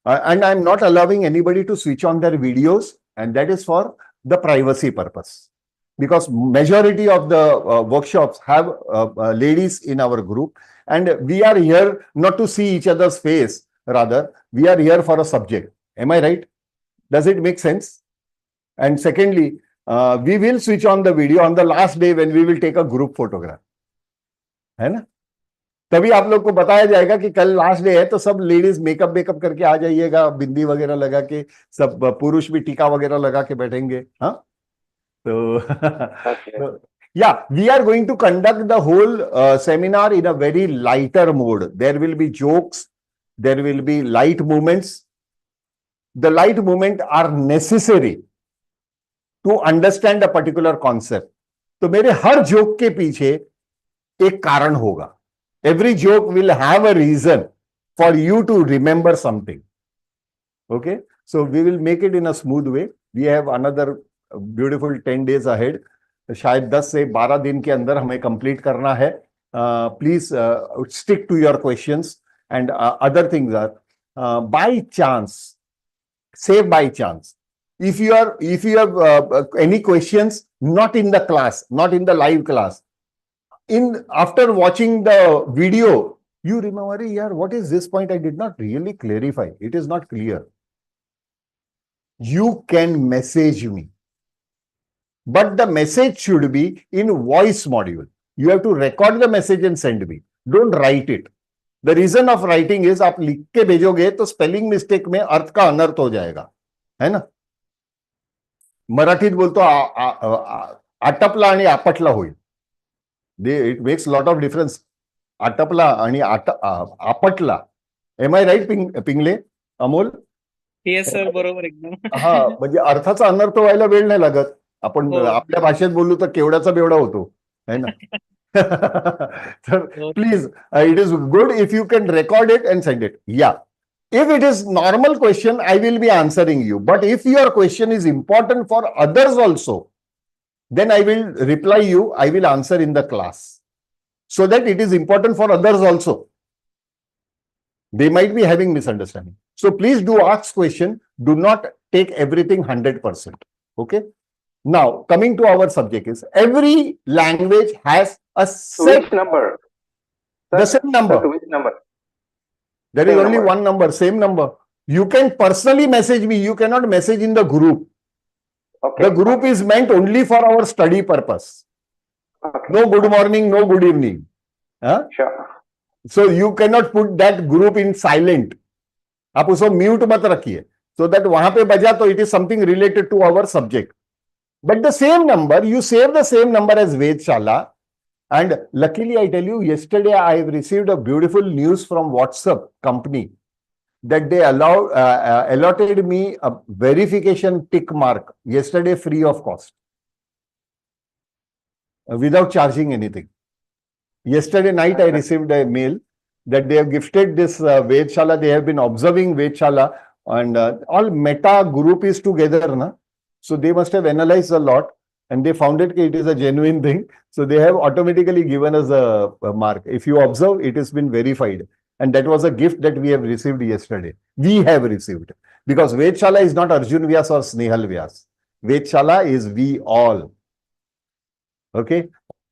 And I'm not allowing anybody to switch on their videos, and that is for the privacy purpose. Because majority of the workshops have ladies in our group, and we are here not to see each other's face, rather we are here for a subject. Am I right? Does it make sense? And secondly, we will switch on the video on the last day when we will take a group photograph. है ना? तभी आप लोग को बताया जाएगा कि कल लास्ट डे है, तो सब लेडीज मेकअप करके आ जाइएगा, बिंदी वगैरह लगा के, सब पुरुष भी टीका वगैरह लगा के बैठेंगे. हाँ, तो yeah, we are going to conduct the whole seminar in a very lighter mode. There will be jokes, there will be light movements. The light movements are necessary to understand a particular concept. तो मेरे हर joke के पीछे एक कारण होगा. Every joke will have a reason for you to remember something. Okay, so we will make it in a smooth way. We have another beautiful 10 days ahead. शायद 10 से 12 दिन के अंदर हमें कंप्लीट करना है. Please stick to your questions and other things are by chance, say by chance, if you have any questions not in the class, not in the live class, after watching the video you remember, yaar, what is this point I did not really clarify, it is not clear, you can message me, but the message should be in voice module. You have to record the message and send me. Don't write it. The reason of writing is आप लिख के भेजोगे तो spelling mistake में अर्थ का अनर्थ हो जाएगा, है ना? मराठीत बोलतो आटपला आणि आपटला होईल. It makes lot of difference. आटपला आणि आपटला. Am I right, Pingle, Amol? Yes sir, बरोबर एकदम. हा, म्हणजे अर्थाचा अनर्थ व्हायला वेळ नाही लागत. आपण आपल्या भाषेत बोलू तर केवढ्याचा बेवडा होतो, है ना? So please, it is good if you can record it and send it. Yeah. If it is normal question, I will be answering you. But if your question is important for others also, then I will reply you, I will answer in the class. So that it is important for others also. They might be having misunderstanding. So please do ask question. Do not take everything 100%. Okay. Now, coming to our subject is, every language has a set. Which number? The same number. To which number? There is Same only number. one number, same number. You can personally message me. You cannot message in the group. Okay. The group is meant only for our study purpose. Okay. No good morning, no good evening. Huh? Sure. So you cannot put that group in silent. आप उसको mute मत रखिए, so that वहां पे बजा तो it is something related to our subject. But the same number, you save the same number as Vedshala. And luckily, I tell you, yesterday I have received a beautiful news from WhatsApp company that they allotted me a verification tick mark yesterday free of cost, without charging anything. Yesterday night, I received a mail that they have gifted this Vedshala. They have been observing Vedshala, and all Meta group is together, na? So they must have analyzed a lot, and they found it is a genuine thing. So they have automatically given us a mark. If you observe, it has been verified. And that was a gift that we have received yesterday. We have received. Because Vedshala is not Arjun Vyas or Snehal Vyas. Vedshala is we all. Okay.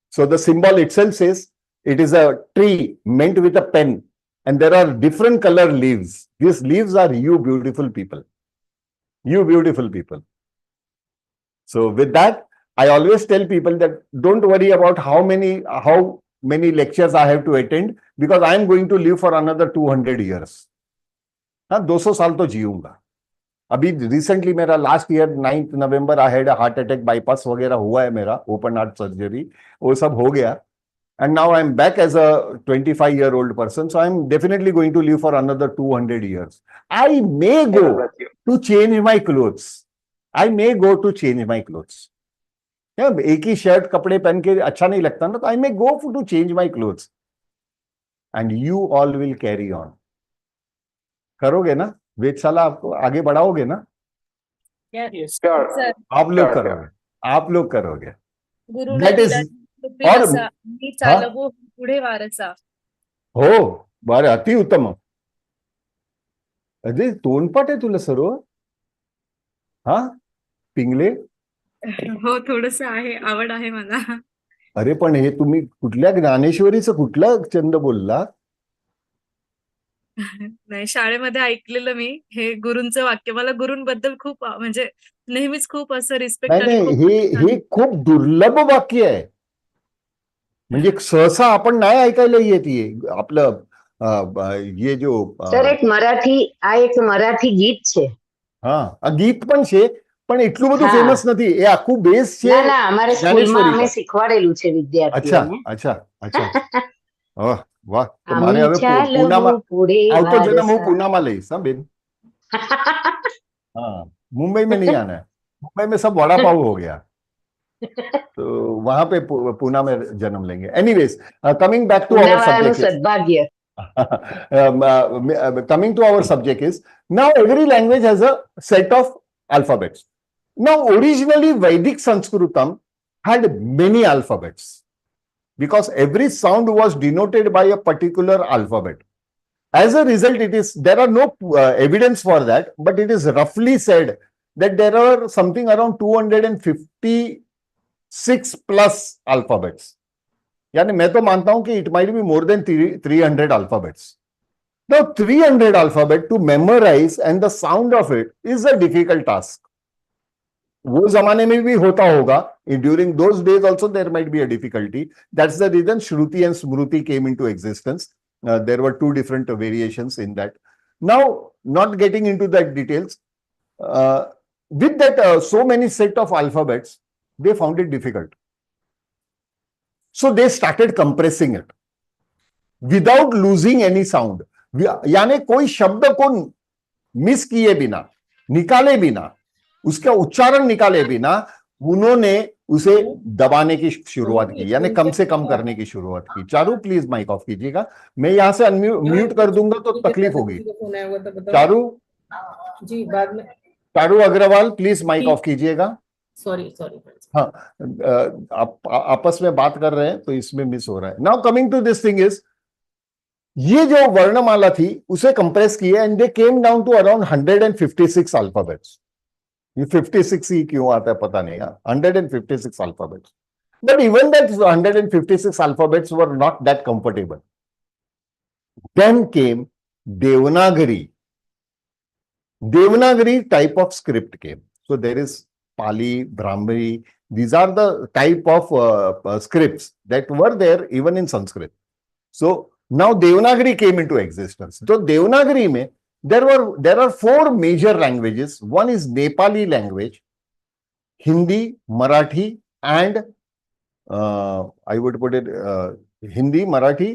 So the symbol itself says it is a tree meant with a pen. And there are different color leaves. These leaves are you beautiful people. You beautiful people. So with that, I always tell people that don't worry about how many lectures I have to attend, because I am going to live for another 200 years. 200 साल तो जीऊंगा. अभी recently मेरा last year 9th November I had a heart attack, bypass वगैरह हुआ है मेरा, open heart surgery, वो सब हो गया. And now I am back as a 25-year-old person. So I am definitely going to live for another 200 years. I may go to change my clothes. I may go to change my clothes. एक ही shirt कपड़े पहन के अच्छा नहीं लगता ना, तो I may go to change my clothes. And you all will carry on. करोगे ना? वेदशाला आपको आगे बढ़ाओगे ना? Yes, Sure. sir. आप लोग करोगे. आप लोग करोगे. गुरुने That is. दिला रसा, मी चालवू पुढे वारसा. हो, बरं, अति उत्तम. अरे तोंडपाठ आहे तुला सर्व? हा, पिंगले. हो, थोडंसं आहे, आवड आहे मला. अरे पण हे तुम्ही कुठल्या ज्ञानेश्वरीचं कुठला छंद बोलला? नाही, शाळेमध्ये ऐकलेलं मी हे गुरूंचं वाक्य. मला गुरूंबद्दल खूप म्हणजे नेहमीच खूप असं रिस्पेक्ट. नाही, हे खूप दुर्लभ वाक्य आहे. म्हणजे सहसा आपण नाही ऐकायला येते आपलं ये जो સર એક મરાઠી ગીત છે. હા, આ ગીત પણ છે, પણ એટલું બધું ફેમસ નથી. એ આખું બેઝ છે. ના, અમારે સ્કૂલમાં અમે શીખવાડેલું છે વિદ્યાર્થીઓને. અચ્છા. વાહ, તો મારે હવે પૂનામાં આવતો જન્મ હું પૂનામાં લઈશ. હા બેન. हाँ, मुंबई में नहीं आना है. मुंबई में सब वड़ा पाव हो गया, तो वहां पे पूना में जन्म लेंगे. Anyways, coming back to our subject. Coming to our subject is, now every language has a set of alphabets. Now originally Vedic Sanskritam had many alphabets because every sound was denoted by a particular alphabet. As a result, there are no evidence for that, but it is roughly said that there are something around 256 plus alphabets. यानी मैं तो मानता हूं कि it might be more than 300 alphabets. Now 300 alphabet to memorize and the sound of it is a difficult task. वो जमाने में भी होता होगा. During those days also there might be a difficulty. That's the reason Shruti and Smruti came into existence. There were two different variations in that. Now, not getting into that details, with that so many set of alphabets, they found it difficult. So they started compressing it without losing any sound. यानी कोई शब्द को miss किए बिना, निकाले बिना, उसका उच्चारण निकाले बिना, उन्होंने उसे दबाने की शुरुआत की, यानी कम से कम करने की शुरुआत की। चारू प्लीज माइक ऑफ कीजिएगा, मैं यहाँ से म्यूट कर दूंगा तो तकलीफ होगी। चारू जी बाद में। Charu Agarwal please mic off कीजिएगा। Sorry sorry. हाँ, आप आपस में बात कर रहे हैं तो इसमें मिस हो रहा है। Now coming to this thing is, ये जो वर्णमाला थी उसे कंप्रेस किया and they came down to around 156 alphabets. ये 56 ही क्यों आता है पता नहीं, 156 alphabets. But even that 156 alphabets were not that comfortable. Then came Devanagari. Devanagari type of script came. So there is Pali, Brahmari. These are the type of scripts that were there even in Sanskrit. So now Devanagari came into existence. So Devanagari mein there are four major languages. One is Nepali language, Hindi, Marathi, and I would put it Hindi, Marathi,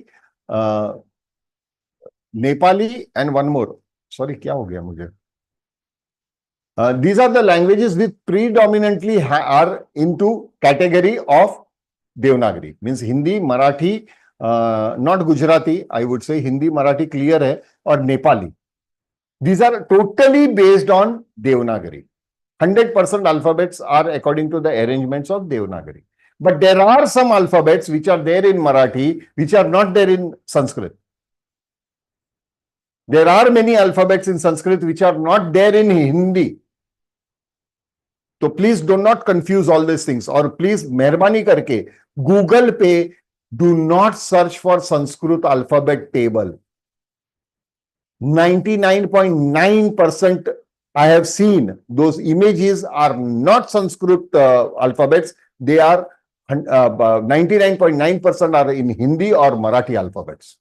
Nepali, and one more. Sorry, क्या हो गया मुझे? These are the languages which predominantly are into category of Devanagari. Means Hindi, Marathi, not Gujarati. I would say Hindi, Marathi clear है, और Nepali. These are totally based on Devanagari. 100% alphabets are according to the arrangements of Devanagari. But there are some alphabets which are there in Marathi, which are not there in Sanskrit. There are many alphabets in Sanskrit which are not there in Hindi. तो please do not confuse all this things, और please मेहरबानी करके Google पे do not search for Sanskrit alphabet table. 99.9% I have seen those images are not Sanskrit alphabets. They are 99.9% are in Hindi or Marathi alphabets.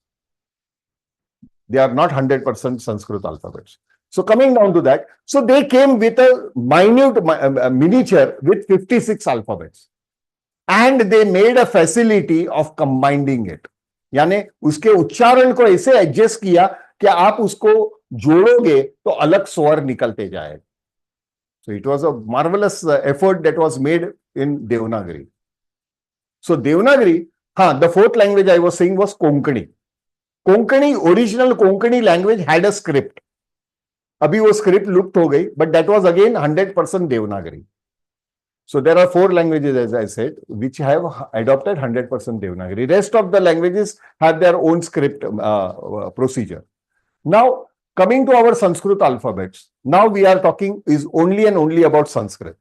They are not 100% Sanskrit alphabets. So coming down to that, so they came with a minute miniature with 56 alphabets, and they made a facility of combining it. यानी उसके उच्चारण को ऐसे adjust किया कि आप उसको जोड़ोगे तो अलग स्वर निकलते जाए. So it was a marvelous effort that was made in Devanagari. So Devanagari, the fourth language I was saying was Konkani. Konkani, original Konkani language had a script. अभी वो script लुप्त हो गई, but that was again 100% Devanagari. So there are 4 languages, as I said, which have adopted 100% Devanagari. Rest of the languages have their own script procedure. Now, coming to our Sanskrit alphabets, now we are talking is only and only about Sanskrit,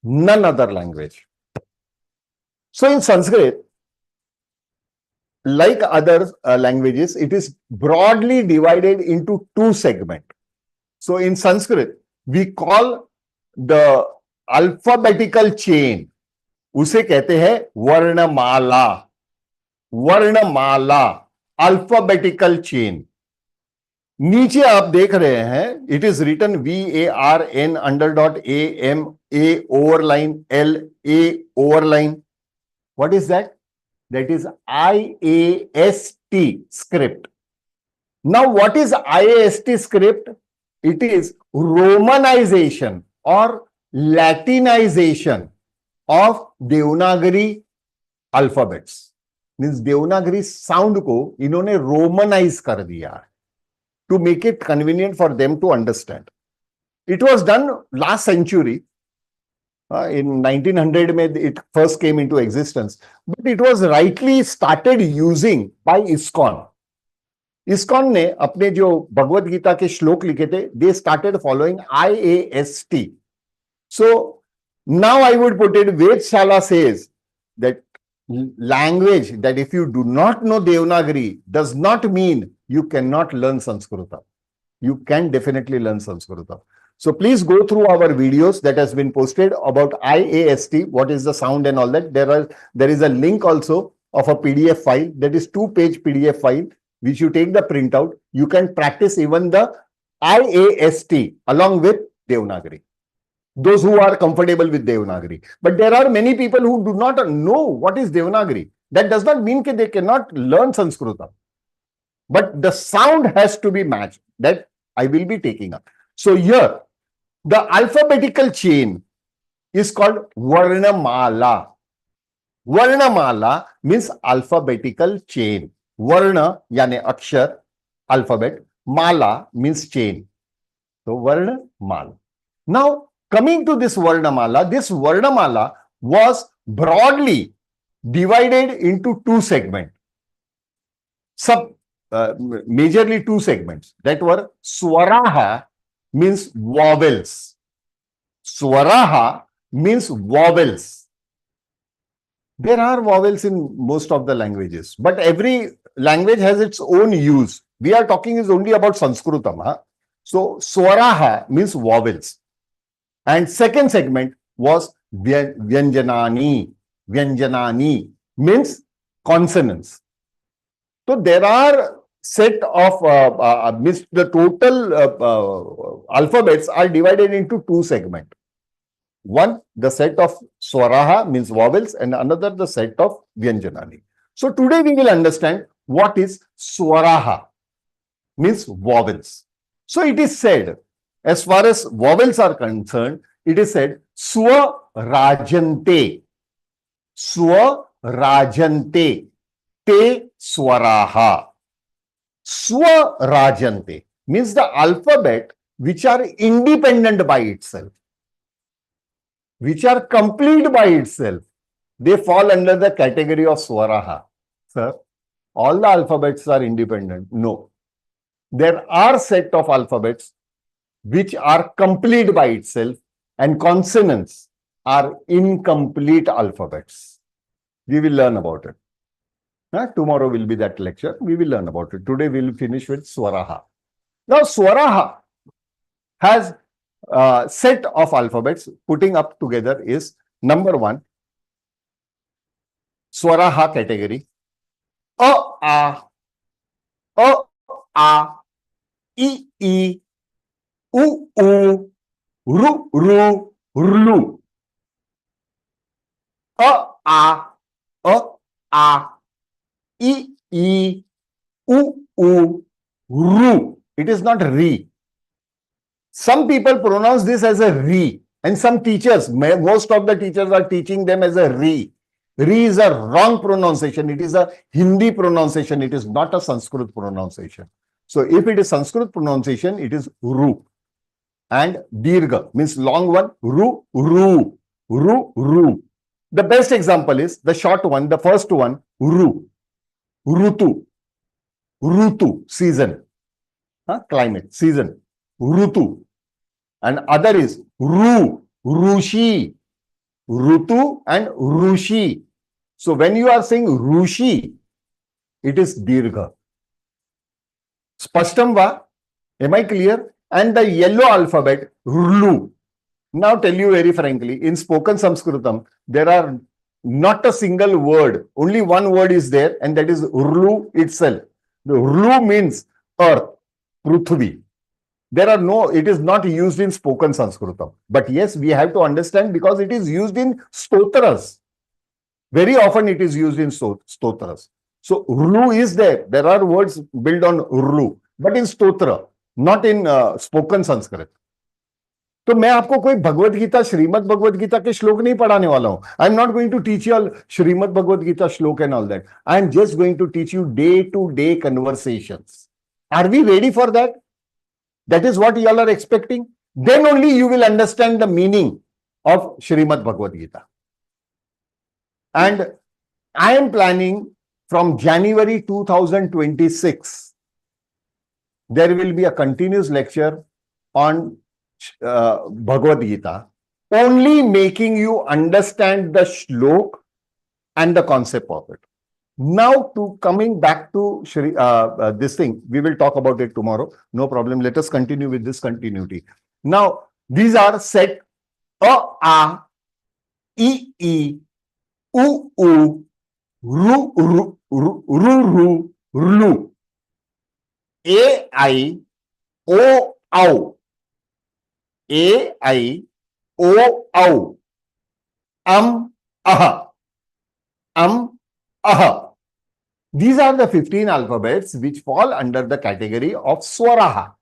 none other language. So in Sanskrit, like other languages, it is broadly divided into 2 segments. So in Sanskrit, we call the alphabetical chain, उसे कहते हैं वर्णमाला. वर्णमाला, alphabetical chain. नीचे आप देख रहे हैं, it is written VARN _AMA overline LA overline. What is that? That is IAST script. Now, what is IAST script? It is Romanization or Latinization of Devanagari alphabets. Means Devanagari sound को इन्होंने Romanize कर दिया to make it convenient for them to understand. It was done last century. In 1900 में it first came into existence, but it was rightly started using by ISKCON. ISKCON ने अपने जो भगवद गीता के श्लोक लिखे थे, they started following IAST. So now I would put it, Vedshala says that language, that if you do not know Devanagari does not mean you cannot learn Sanskrita. You can definitely learn Sanskrita. So please go through our videos that has been posted about IAST, what is the sound and all that. There is a link also of a PDF file, that is 2-page PDF file, which you take the printout. You can practice even the IAST along with Devanagari. Those who are comfortable with Devanagari. But there are many people who do not know what is Devanagari. That does not mean that they cannot learn Sanskrita. But the sound has to be matched. That I will be taking up. So here, the alphabetical chain is called Varnamala. Varnamala means alphabetical chain. Varna yani akshar, alphabet. Mala means chain. So Varnamala. Now coming to this Varnamala was broadly divided into two segments. Majorly two segments that were Swaraha means vowels. Swaraha means vowels. There are vowels in most of the languages, but every language has its own use. We are talking is only about Sanskritam. Huh? So Swaraha means vowels. And second segment was Vyanjanani. Vyanjanani means consonants. So there are set of the total alphabets are divided into two segments. One, the set of Swaraha means vowels, and another the set of Vyanjanani. So today we will understand what is Swaraha, means vowels. So it is said, as far as vowels are concerned, it is said Swarajante. Swarajante. Te Swaraha. Swarajante means the alphabet which are independent by itself, which are complete by itself. They fall under the category of Swaraha. Sir, all the alphabets are independent. No. There are set of alphabets which are complete by itself, and consonants are incomplete alphabets. We will learn about it. Tomorrow will be that lecture. We will learn about it. Today we will finish with Swaraha. Now Swaraha has a set of alphabets. Putting up together is number one, Swaraha category. A, A, A, A, I, I, U, U, Ru, Ru, Rlu. A, A, I, I, U, U, Ru. It is not Re. Some people pronounce this as a Re, and some teachers, most of the teachers are teaching them as a Re. Re is a wrong pronunciation. It is a Hindi pronunciation. It is not a Sanskrit pronunciation. So if it is Sanskrit pronunciation, it is Ru. And Dirgha means long one, Ru, Ru, Ru, Ru. The best example is the short one, the first one, Ru. Rutu. Rutu, season. Climate, season. Rutu. And other is Ru, Rushi. Rutu and Rushi. So when you are saying Rushi, it is Dirgha. Spashtam va? Am I clear? And the yellow alphabet, Rlu. Now tell you very frankly, in spoken Sanskritam, there are not a single word. Only one word is there, and that is Rlu itself. The Rlu means earth, Prithvi. There are no, it is not used in spoken Sanskritam. But yes, we have to understand because it is used in stotras. Very often it is used in stotras. So Rlu is there. There are words built on Rlu, but in stotra, not in spoken Sanskrit. तो मैं आपको कोई भगवत गीता श्रीमद भगवत गीता के श्लोक नहीं पढ़ाने वाला हूं. I am not going to teach you all Shrimad Bhagavat Gita shloka and all that. I am just going to teach you day to day conversations. Are we ready for that? That is what you all are expecting. Then only you will understand the meaning of Srimad Bhagavad Gita. And I am planning from January 2026, there will be a continuous lecture on Bhagavad Gita, only making you understand the shlok and the concept of it. Now, to coming back to this thing, we will talk about it tomorrow. No problem. Let us continue with this continuity. Now, these are set A, A, I, I, U, U, Ru, Ru, Ru, Ru, Ru, Rlu. A, I, O, Au. A, I, O, Au. Aha. Aha. These are the 15 alphabets which fall under the category of Swaraha.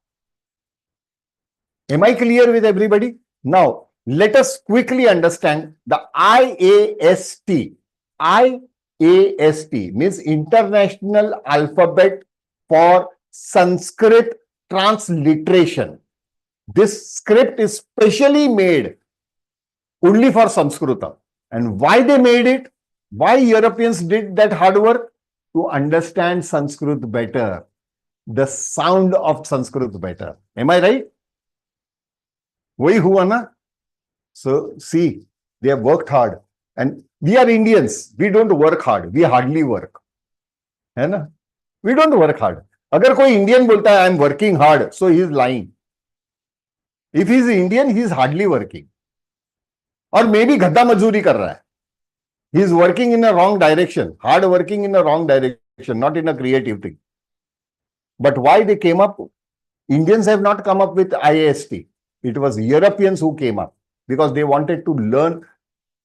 Am I clear with everybody? Now, let us quickly understand the IAST. IAST means International Alphabet for Sanskrit Transliteration. This script is specially made only for Sanskrita. And why they made it? Why Europeans did that hard work? To understand Sanskrit better, the sound of Sanskrit better. Am I right? Wahi hua na? So see, they have worked hard. And we are Indians. We don't work hard. We hardly work. है ना? We don't work hard. अगर कोई Indian बोलता है I am working hard, so he is lying. If he is Indian, he is hardly working. और maybe गद्दा मजदूरी कर रहा है. He is working in a wrong direction. Hard working in a wrong direction, not in a creative thing. But why they came up? Indians have not come up with IAST. It was Europeans who came up because they wanted to learn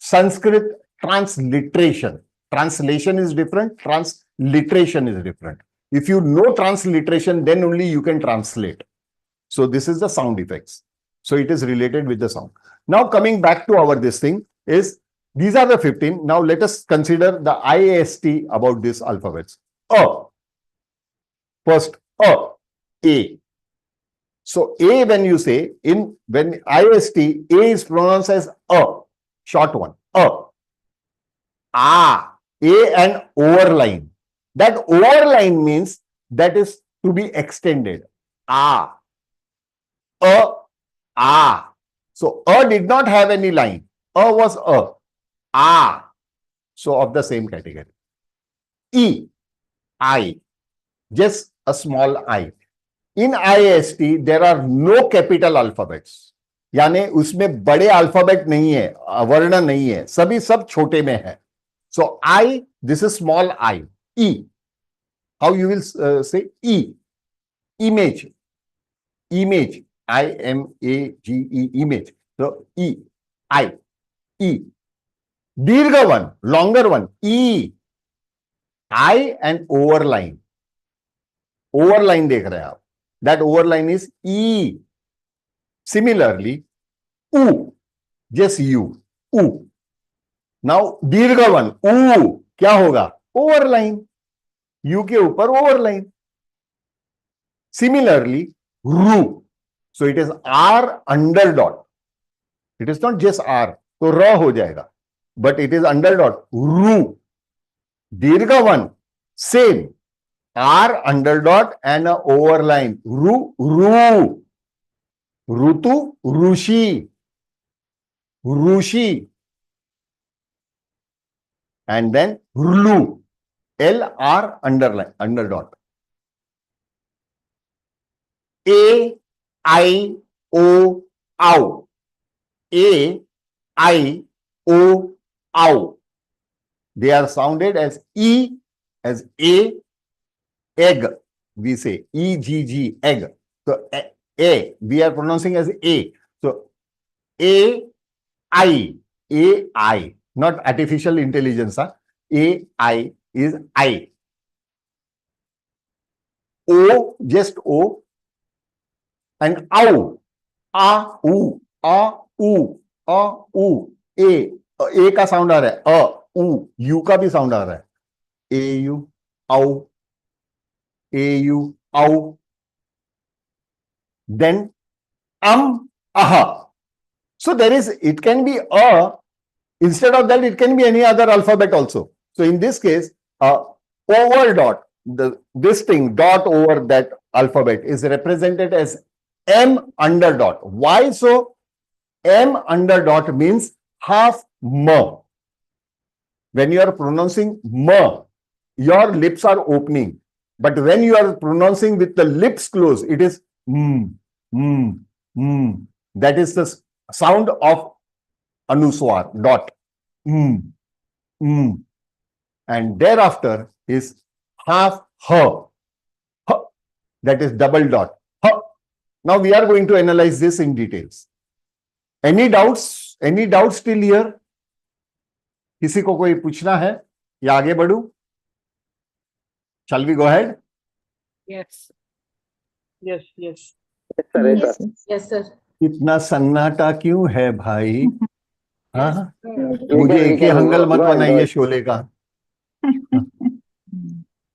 Sanskrit transliteration. Translation is different. Transliteration is different. If you know transliteration, then only you can translate. So this is the sound effects. So it is related with the sound. Now coming back to our this thing is, these are the 15. Now let us consider the IAST about these alphabets. First, A. So A, when you say, when IAST, A is pronounced as A, short one, A. A and overline. That overline means that is to be extended. A. So A did not have any line. A was A. So of the same category. I, just a small I. In IAST, there are no capital alphabets. यानी उसमें बड़े alphabet नहीं है, वर्ण नहीं है, सब छोटे में है. So I, this is small I. E. How you will say E? Image. IMAGE, image. So E. I. E. Dirgha one, longer one, E. I and overline. Overline dekh rahe aap. That overline is E. Similarly, U. Just U. U. Now, Dirgha one, U. क्या होगा? Overline. U के ऊपर overline. Similarly, Ru. So it is R under dot. It is not just R. तो R हो जाएगा. But it is under dot. Ru. Dirgha one, same. R under dot and a overline. Ru. Rutu, Rushi. And then Rlu. LR underline, under dot. A, I, O, ow. A, I, O, ow. They are sounded as E, as A, egg, we say, EGG, egg. So, A, we are pronouncing as A. So, A, I, not artificial intelligence. Huh? A, I is I. O, just O. And ow, A, U, A का sound आ रहा है, U का भी sound आ रहा है. AU, ow. Then aha. So there is, it can be a, instead of that it can be any other alphabet also. So in this case, over dot, this thing dot over that alphabet is represented as M under dot. Why so? M under dot means half M. When you are pronouncing M, your lips are opening. But when you are pronouncing with the lips closed, it is That is the sound of anuswar, dot. And thereafter is half H. That is double dot. Now we are going to analyze this in details. Any doubts? Any doubts till here? किसी को कोई पूछना है या आगे बढ़ूं? Shall we go ahead? Yes. Yes. Yes, sir. इतना सन्नाटा क्यों है भाई? हाँ, You मुझे can, you एक ही can हंगल go मत and do बनाइए it. शोले का।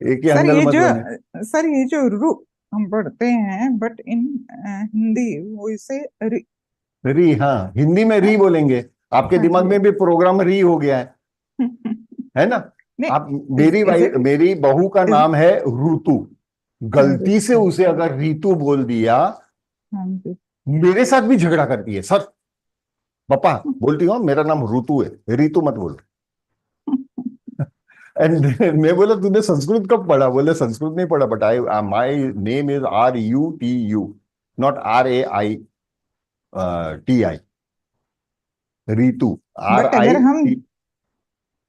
एक ही सर हंगल ये मत जो बनाइए। सर ये जो रु हम पढ़ते हैं, बट इन हिंदी वो इसे रि। री, हाँ, हिंदी में री बोलेंगे। आपके हाँ दिमाग जी। में भी प्रोग्राम री हो गया है ना? नहीं, आप इज इट मेरी बहू का इज नाम है ऋतु, गलती से ऋतु? उसे अगर रीतु बोल दिया, हाँ जी। मेरे साथ भी झगड़ा करती है। सर पापा बोलती हूँ मेरा नाम ऋतु है, रीतु मत बोल। एंड मैं बोला तूने संस्कृत कब पढ़ा? बोले संस्कृत नहीं पढ़ा, but I my name is RUTU, not RAITI, Ritu, but अगर हम RIT।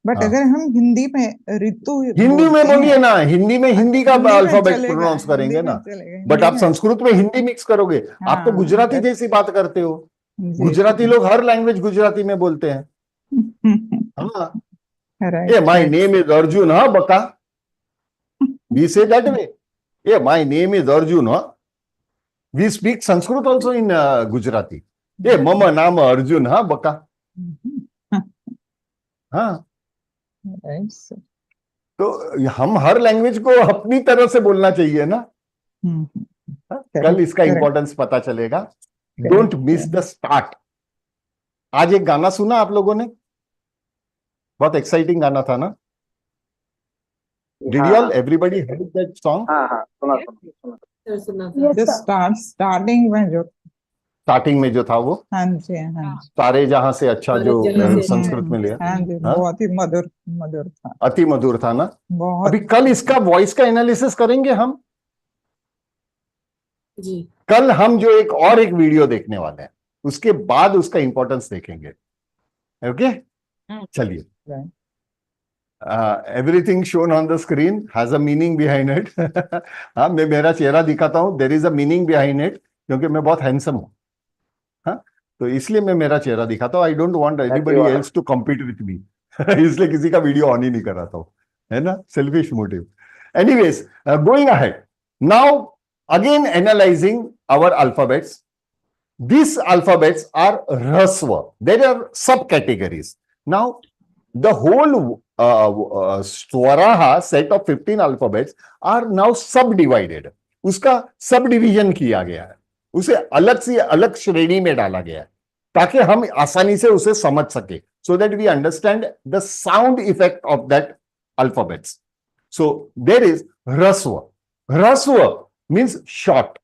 बट हाँ, अगर हम हिंदी में ऋतु हिंदी में बोलते बोलिए हैं, ना, हिंदी में हिंदी का हिंदी में अल्फाबेट चलेगा, प्रोनाउंस हिंदी करेंगे में ना। चलेगा, बट हिंदी आप में। संस्कृत में हिंदी मिक्स करोगे, आप तो हाँ, गुजराती जैसी बात करते हो। जी गुजराती लोग हर लैंग्वेज गुजराती में बोलते हैं। हाँ, uh right my right. Name is Arjun, हाँ बका, we say that way. Uh my name is Arjun, हाँ, we speak Sanskrit also in Gujarati. Uh मम नाम अर्जुन, हाँ बका। हाँ, राइट सर। तो हम हर लैंग्वेज को अपनी तरह से बोलना चाहिए ना। हाँ? कल इसका करेक्ट इंपॉर्टेंस पता चलेगा। Don't correct. Miss the start. आज एक गाना सुना आप लोगों ने? बहुत एक्साइटिंग गाना था ना? Did you all, everybody heard that song? हाँ हाँ, सुना सुना सुना। सुना Yes, जो sir. स्टार्टिंग में जो, स्टार्टिंग में जो था वो, हाँ जी हाँ जी। सारे जहां से अच्छा, जो जहाँ से संस्कृत में लिया। हाँ जी, हाँ, बहुत ही मधुर मधुर था, अति मधुर था ना? बहुत। अभी कल इसका वॉइस का एनालिसिस करेंगे हम। जी। कल हम जो एक वीडियो देखने वाले हैं, उसके बाद उसका इंपॉर्टेंस देखेंगे। ओके, चलिए। Everything shown on the screen has a meaning behind it. हाँ, मैं मेरा चेहरा दिखाता हूं, there is a meaning behind it, क्योंकि मैं बहुत हैंडसम हूं। हाँ, तो इसलिए मैं मेरा चेहरा दिखाता हूं। I don't want anybody else to compete with me. इसलिए किसी का वीडियो ऑन ही नहीं कराता हूं, है ना? Selfish motive. Anyways, going ahead now, again analysing our alphabets. These alphabets are Hraswa. There are subcategories. Now, the whole Swaraha set of 15 alphabets are now subdivided. उसका subdivision किया गया है, उसे अलग से अलग श्रेणी में डाला गया है, ताकि हम आसानी से उसे समझ सके, so that we understand the sound effect of that alphabets. So there is Hraswa. Hraswa means short.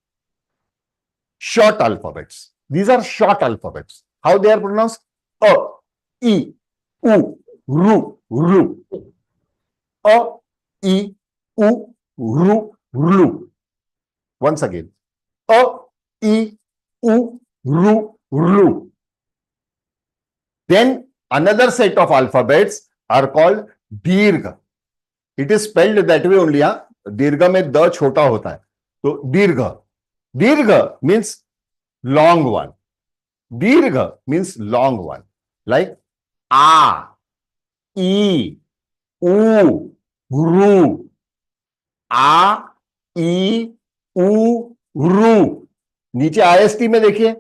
Short alphabets. These are short alphabets. How they are pronounced? A, E, U, Ru, Ru. A, E, U, Ru, Ru. Once again. A, E, U, Ru, Ru. Then another set of alphabets are called Dirgha. It is spelled that way only. Dirgha में the छोटा होता है, तो दीर्घ. Dirgha means long one. Dirgha means long one. Like A, E, U, Ru. A, E, U, Ru. नीचे IST में देखिए.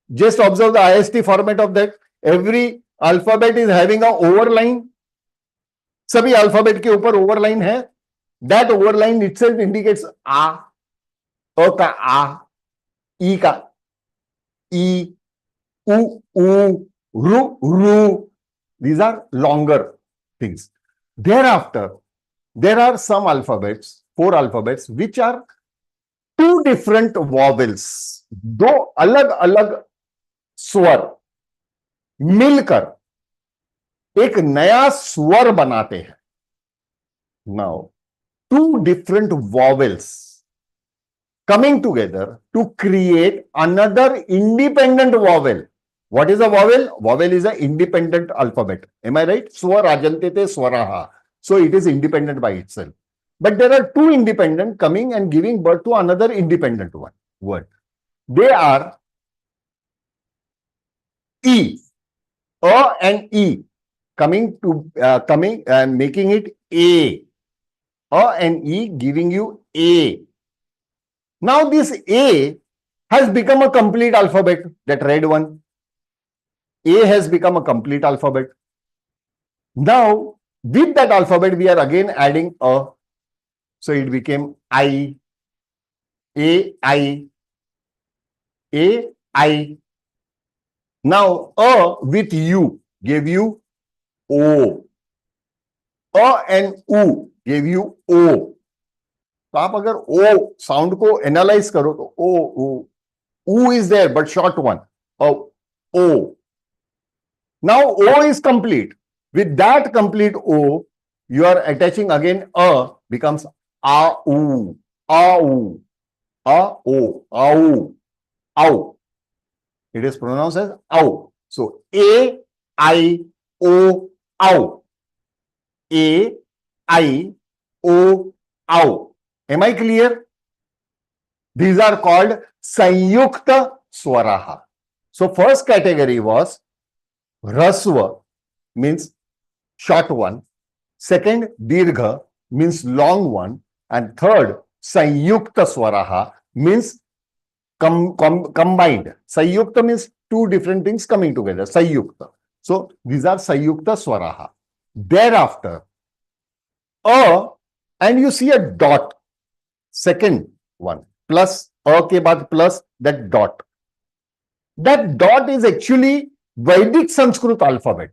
Just observe the IST format of that. Every alphabet is having a overline. सभी alphabet के ऊपर overline है. That overline itself indicates A. अ का आ, ई का ई, उ, रू, रू. These are longer things. Thereafter, there are some alphabets, 4 alphabets, which are 2 different vowels. दो अलग अलग स्वर मिलकर एक नया स्वर बनाते हैं. Now, 2 different vowels coming together to create another independent vowel. What is a vowel? Vowel is an independent alphabet. Am I right? Swarajantete swaraha. So it is independent by itself. But there are 2 independent coming and giving birth to another independent one word. They are E. A and E coming and making it A. A and E giving you A. Now this A has become a complete alphabet, that red one. A has become a complete alphabet. Now, with that alphabet, we are again adding a. So it became I, A, I, A, I. Now, A with U gave you O. A and U gave you O. तो आप अगर O sound को analyse करो तो O, U is there, but short one. O. Now O is complete. With that complete O, you are attaching again A, becomes A-U, A-U, A-O, A-U, A-U. It is pronounced as A-U. So A-I-O, A-U. A-I-O, A-U. Am I clear? These are called Sanyukta Swaraha. So first category was Rasva, means short one. Second, Dirgha, means long one. And third, Sanyukta Swaraha, means combined. Sanyukta means two different things coming together. Sanyukta. So these are Sanyukta Swaraha. Thereafter, A, and you see a dot. Second one, plus A ke baad plus that dot. That dot is actually Vedic Sanskrit alphabet.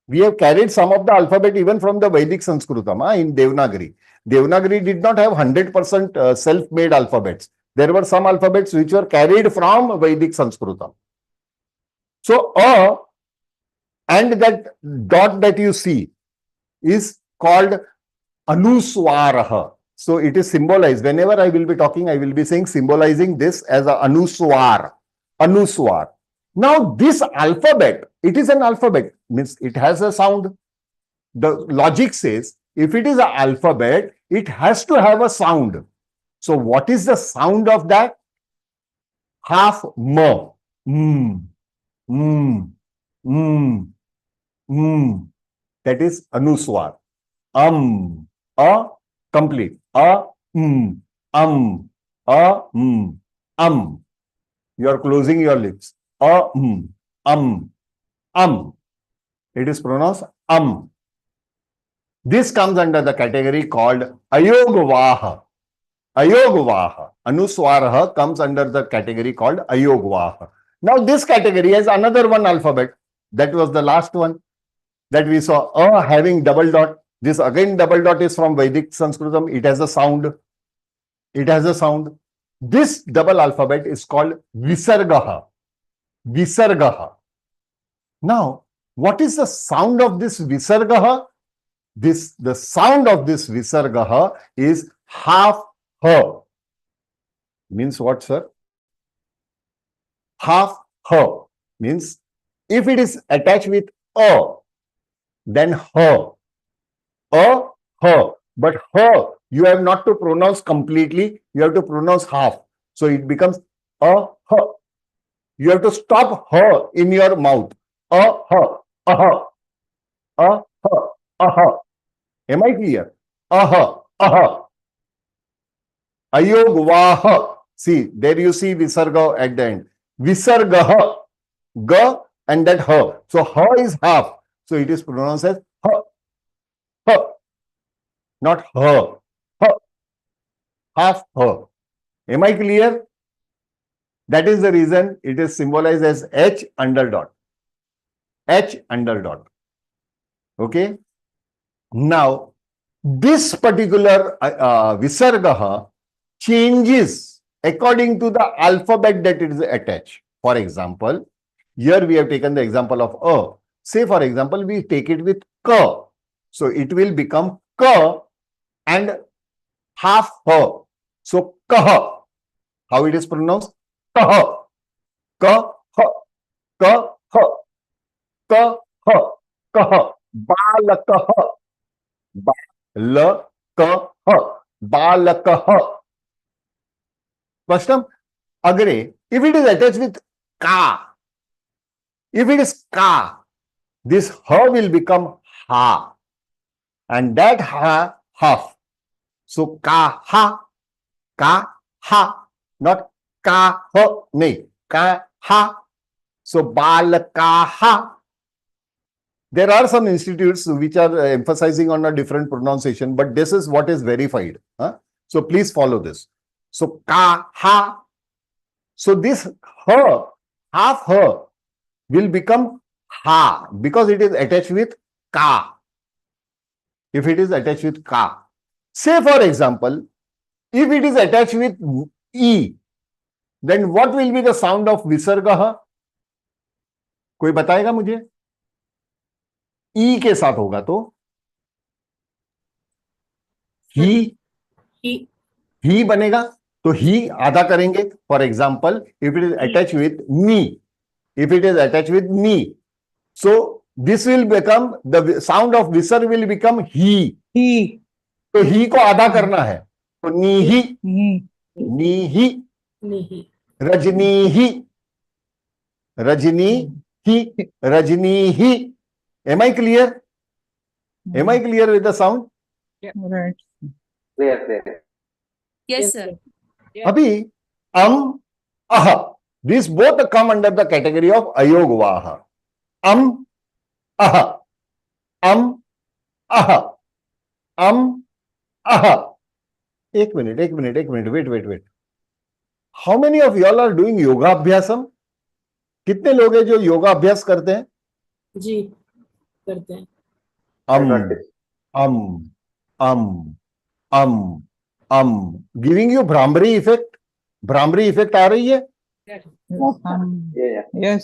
We have carried some of the alphabet even from the Vedic Sanskritam in Devanagari. Devanagari did not have 100% self-made alphabets. There were some alphabets which were carried from Vedic Sanskritam. So A and that dot that you see is called Anuswaraha. So it is symbolized. Whenever I will be talking, I will be saying symbolizing this as a Anuswar. Anuswar. Now this alphabet, it is an alphabet, means it has a sound. The logic says if it is an alphabet, it has to have a sound. So what is the sound of that? Half M. That is Anuswar. A complete. You are closing your lips. It is pronounced This comes under the category called Ayogvaha. Ayogvaha. Anuswaraha comes under the category called Ayogvaha. Now this category has another one alphabet. That was the last one that we saw. A having double dot. This again double dot is from Vedic Sanskritam. It has a sound. It has a sound. This double alphabet is called Visargaha. Visargaha. Now, what is the sound of this Visargaha? The sound of this Visargaha is half her. Means what, sir? Half her. Means if it is attached with A, then her. A, her. But her, you have not to pronounce completely. You have to pronounce half. So it becomes a, her. You have to stop her in your mouth. A, her. A, her. A, her. A, her. Am I clear? A, her. A, her. Ayogvaha. See, there you see Visarga at the end. Visargaha. Ga and that her. So her is half. So it is pronounced as her. Her. Not her. Her. Half her. Am I clear? That is the reason it is symbolized as H under dot. H under dot. Okay. Now, this particular Visargaha changes according to the alphabet that it is attached. For example, here we have taken the example of A. Say, for example, we take it with Ka. So it will become Ka and half her. So Kaha. How it is pronounced? Kaha. Kaha. Kaha. Kaha. Kaha. Balakaha. Balakaha. Balakaha. Spashtam? Agre, if it is attached with Ka, if it is Ka, this Ha will become Ha. And that Ha, half. So Ka, Ha, not Balakaha. Nahi. Kaha. So balakaha. There are some institutes which are emphasizing on a different pronunciation, but this is what is verified. So please follow this. So kaha. So this her, half her, will become ha because it is attached with ka. If it is attached with ka. Say for example, if it is attached with e, then what will be the sound of visarga? कोई बताएगा मुझे? ई के साथ होगा तो ही बनेगा, तो ही आधा करेंगे. For example, if it is attach with knee, if it is attach with knee, so this will become the sound of विसर विल बिकम ही. तो ही को आधा करना है, तो नी ही रजनी ही रजनी ही. Am I clear? Am I clear with the sound? Right. Clear. Yes, sir. Abhi, aha. These both come under the category of ayogvaha. Aha. Aha. Aha. Ek minute. Wait. How many of y'all are doing yoga abhyasam? कितने लोग हैं जो योगा अभ्यास करते हैं? जी करते हैं. Giving you Bhramari effect. Bhramari effect आ रही है? Yes.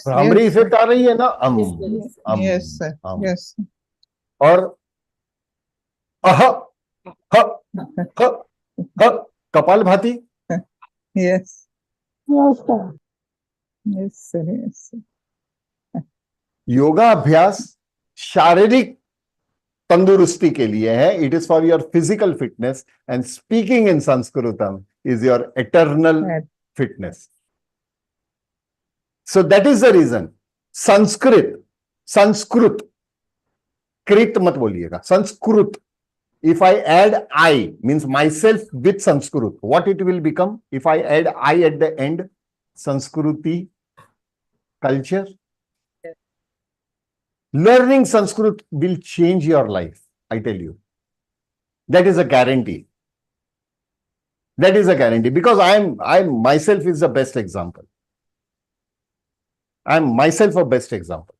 भ्रामरी इफेक्ट आ रही है ना? Yes, sir. Yes. और कपाल भाती. Yes. Yes, sir. Yes. Yoga अभ्यास शारीरिक तंदुरुस्ती के लिए है. It is for your physical fitness, and speaking in Sanskritam is your eternal fitness. So that is the reason. Sanskrit कृत मत बोलिएगा, Sanskrit. If I add I, means myself with Sanskrit, what it will become? If I add I at the end, Sanskruti, culture. Learning Sanskrit will change your life, I tell you. That is a guarantee. Because I myself is the best example. I am myself a best example.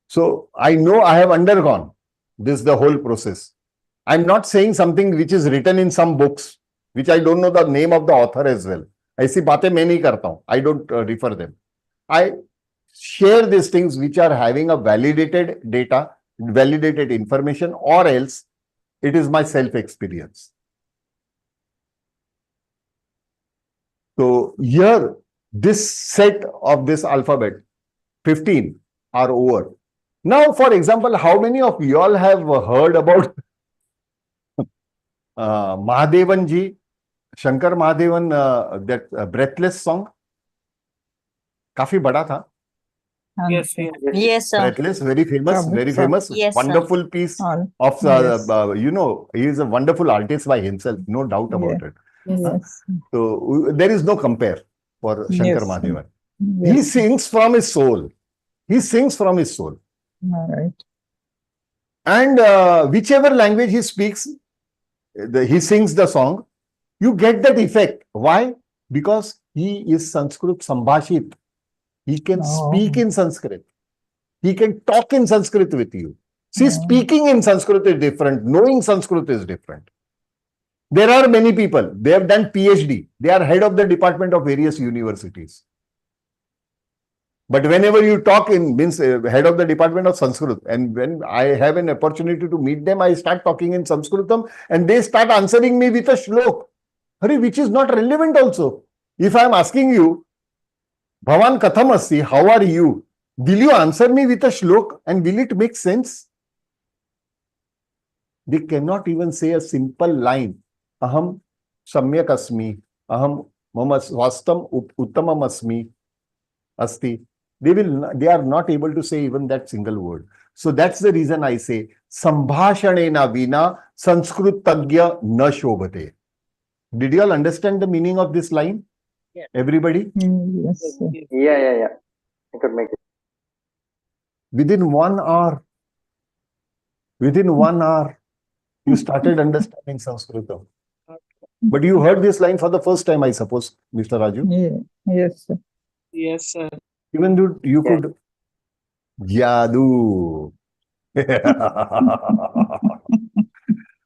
So I know I have undergone the whole process. I'm not saying something which is written in some books, which I don't know the name of the author as well. ऐसी बातें मैं नहीं करता हूं. I don't refer them. I share these things which are having a validated data, validated information, or else it is my self-experience. So here, this set of this alphabet, 15 are over. Now, for example, how many of you all have heard about Mahadevan ji, Shankar Mahadevan, that breathless song? काफी बड़ा था. Yes, sir. Breathless, very famous, Yes, wonderful piece of, he is a wonderful artist by himself, no doubt about it. Yes. So there is no compare for Shankar Mahadevan. Yes. He sings from his soul. All right. And whichever language he speaks, he sings the song, you get that effect. Why? Because he is Sanskrit Sambhashit. He can speak in Sanskrit. He can talk in Sanskrit with you. See, speaking in Sanskrit is different. Knowing Sanskrit is different. There are many people. They have done PhD. They are head of the department of various universities. But whenever you talk in, means head of the department of Sanskrit, and when I have an opportunity to meet them, I start talking in Sanskritam, and they start answering me with a shlok, which is not relevant also. If I am asking you, Bhavan katham asti, how are you? Will you answer me with a shlok, and will it make sense? They cannot even say a simple line. Aham samyak asmi, aham mama swastam uttamam asmi, asti. They are not able to say even that single word. So that's the reason I say, Sambhashanena vina Sanskritagya na shobhate. Did you all understand the meaning of this line? Everybody? Yes, sir. Yeah. I could make it. Within 1 hour, you started understanding Sanskritam. But you heard this line for the first time, I suppose, Mr. Raju. Yeah. Yes, sir. Yes, sir. Even though you Yeah. could Jadoo.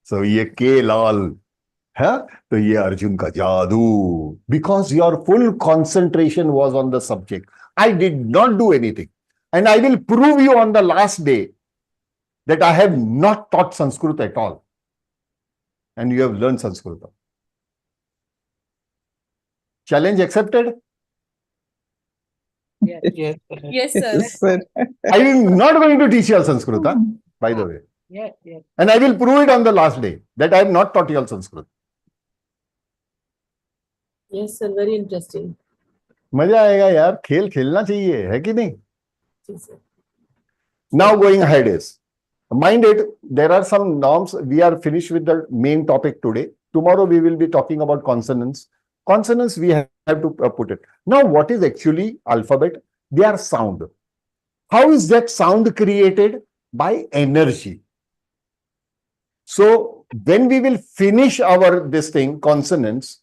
So ये के लाल है तो ये अर्जुन का जादू. Because your full concentration was on the subject. I did not do anything. And I will prove you on the last day that I have not taught Sanskrit at all. And you have learned Sanskrit. Challenge accepted? Yes, sir. Yes, sir. Yes, sir. I am not going to teach you all Sanskrit, by the way. Yes. And I will prove it on the last day that I have not taught you all Sanskrit. Yes, sir. Very interesting. मजा आएगा यार, खेल खेलना चाहिए, है कि नहीं? जी, sir. Now going ahead is, mind it, there are some norms. We are finished with the main topic today. Tomorrow we will be talking about consonants. Consonants we have to put it. Now what is actually alphabet? They are sound. How is that sound created? By energy. So when we will finish our this thing, consonants,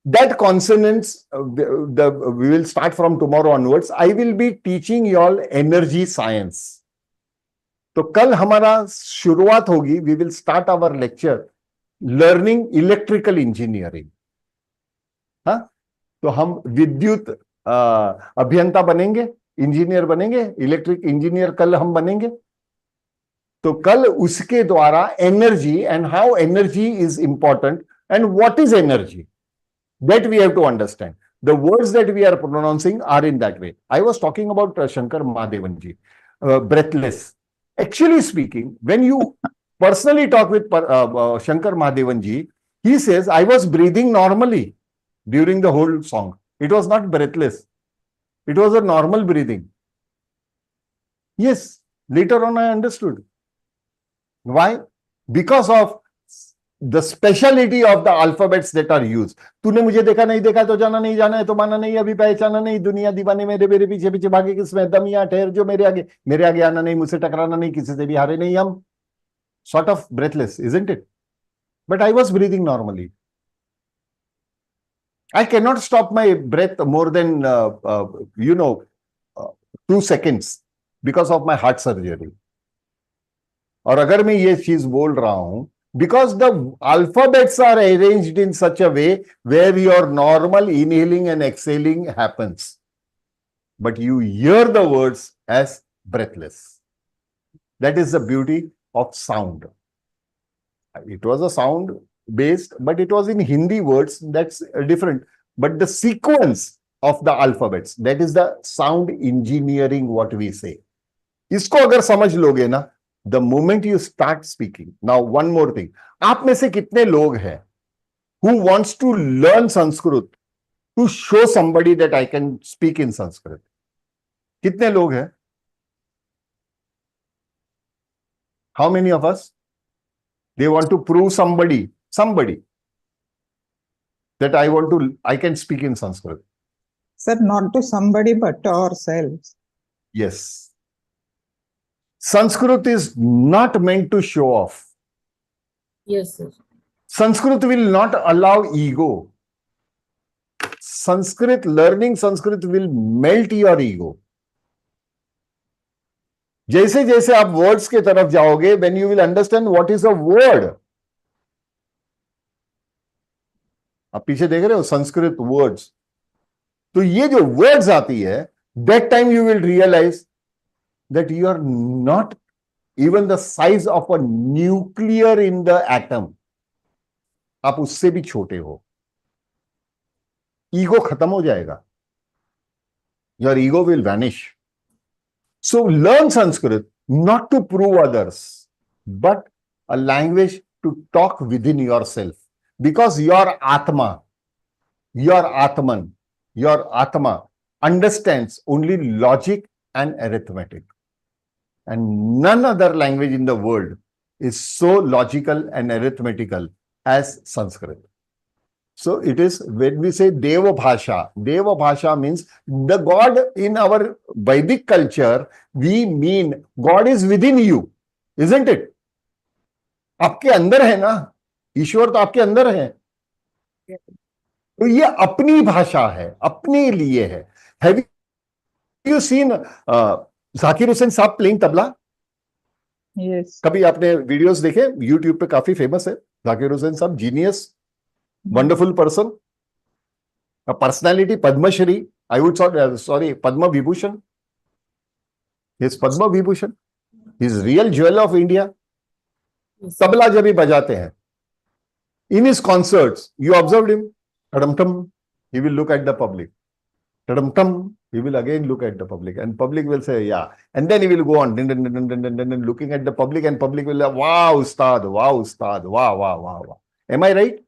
that consonants, we will start from tomorrow onwards. I will be teaching you all energy science. तो कल हमारा शुरुआत होगी. We will start our lecture learning electrical engineering. हाँ, तो हम विद्युत अभियंता बनेंगे, इंजीनियर बनेंगे, इलेक्ट्रिक इंजीनियर कल हम बनेंगे. तो कल उसके द्वारा energy and how energy is important and what is energy, that we have to understand. The words that we are pronouncing are in that way. I was talking about Shankar Mahadevanji, breathless. Actually speaking, when you personally talk with Shankar Mahadevanji, he says, I was breathing normally during the whole song. It was not breathless. It was a normal breathing. Yes, later on I understood. Why? Because of the speciality of the alphabets that are used. तूने मुझे देखा नहीं देखा तो जाना नहीं, जाना है तो माना नहीं, अभी पहचाना नहीं, दुनिया दीवाने मेरे मेरे पीछे पीछे भागे किसमें, दम या ठहर जो मेरे आगे आना नहीं, मुझसे टकराना नहीं, किसी से भी हारे नहीं हम. Sort of breathless, isn't it? But I was breathing normally. I cannot stop my breath more than 2 seconds because of my heart surgery. और अगर मैं ये चीज बोल रहा हूं, because the alphabets are arranged in such a way where your normal inhaling and exhaling happens, but you hear the words as breathless. That is the beauty of sound. It was a sound based, but it was in Hindi words. That's different. But the sequence of the alphabets, that is the sound engineering, what we say. इसको अगर समझ लोगे ना, the moment you start speaking. Now, one more thing. आप में से कितने लोग हैं who wants to learn Sanskrit to show somebody that I can speak in Sanskrit? कितने लोग हैं? How many of us? They want to prove somebody that I can speak in Sanskrit. Sir, not to somebody but to ourselves. Yes. Sanskrit is not meant to show off. Yes, sir. Sanskrit will not allow ego. Learning Sanskrit will melt your ego. जैसे जैसे आप words के तरफ जाओगे, when you will understand what is a word. आप पीछे देख रहे हो संस्कृत वर्ड्स. तो ये जो वर्ड्स आती है, that time you will realize that you are not even the size of a nuclear in the atom. आप उससे भी छोटे हो. ईगो खत्म हो जाएगा. Your ego will vanish. So learn Sanskrit not to prove others, but a language to talk within yourself. Because your Atma understands only logic and arithmetic. And none other language in the world is so logical and arithmetical as Sanskrit. So it is when we say Deva Bhasha means the God in our Vedic culture, we mean God is within you, isn't it? आपके अंदर है ना, ईश्वर तो आपके अंदर है. तो ये अपनी भाषा है, अपने लिए है. Have you seen Zakir Hussain साहब प्लेइंग तबला? Yes. कभी आपने वीडियोस देखे? यूट्यूब पे काफी फेमस है. जाकिर हुसैन साहब, genius, wonderful person, a personality, Padma Shri. I would sorry, Padma Vibhushan. His Padma Vibhushan. He's real jewel of India. Tabla जब भी बजाते हैं, in his concerts, you observed him. Tadam-tam, he will look at the public. Tadam-tam, he will again look at the public, and public will say, yeah. And then he will go on, looking at the public, and public will say, wow, Ustad, wow, Ustad, wow, wow, wow, wow. Am I right?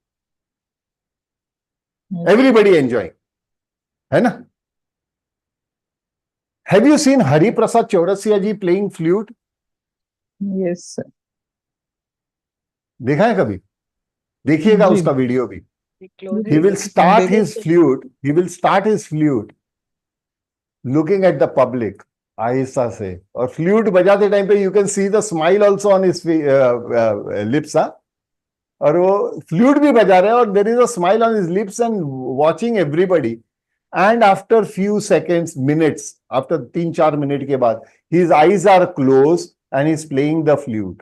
Yes. Everybody enjoying. है ना? Have you seen Hari Prasad Chaurasia ji playing flute? Yes, sir. देखा है कभी? देखिएगा उसका video भी. He will start his flute looking at the public आहिस्ता से, और फ्लूट बजाते टाइम पे you can see the smile also on his lips. और वो फ्लूट भी बजा रहे हैं और there is a smile on his lips and watching everybody. And after few seconds, minutes, after 3-4 minutes के बाद, his eyes are closed and he's playing the flute,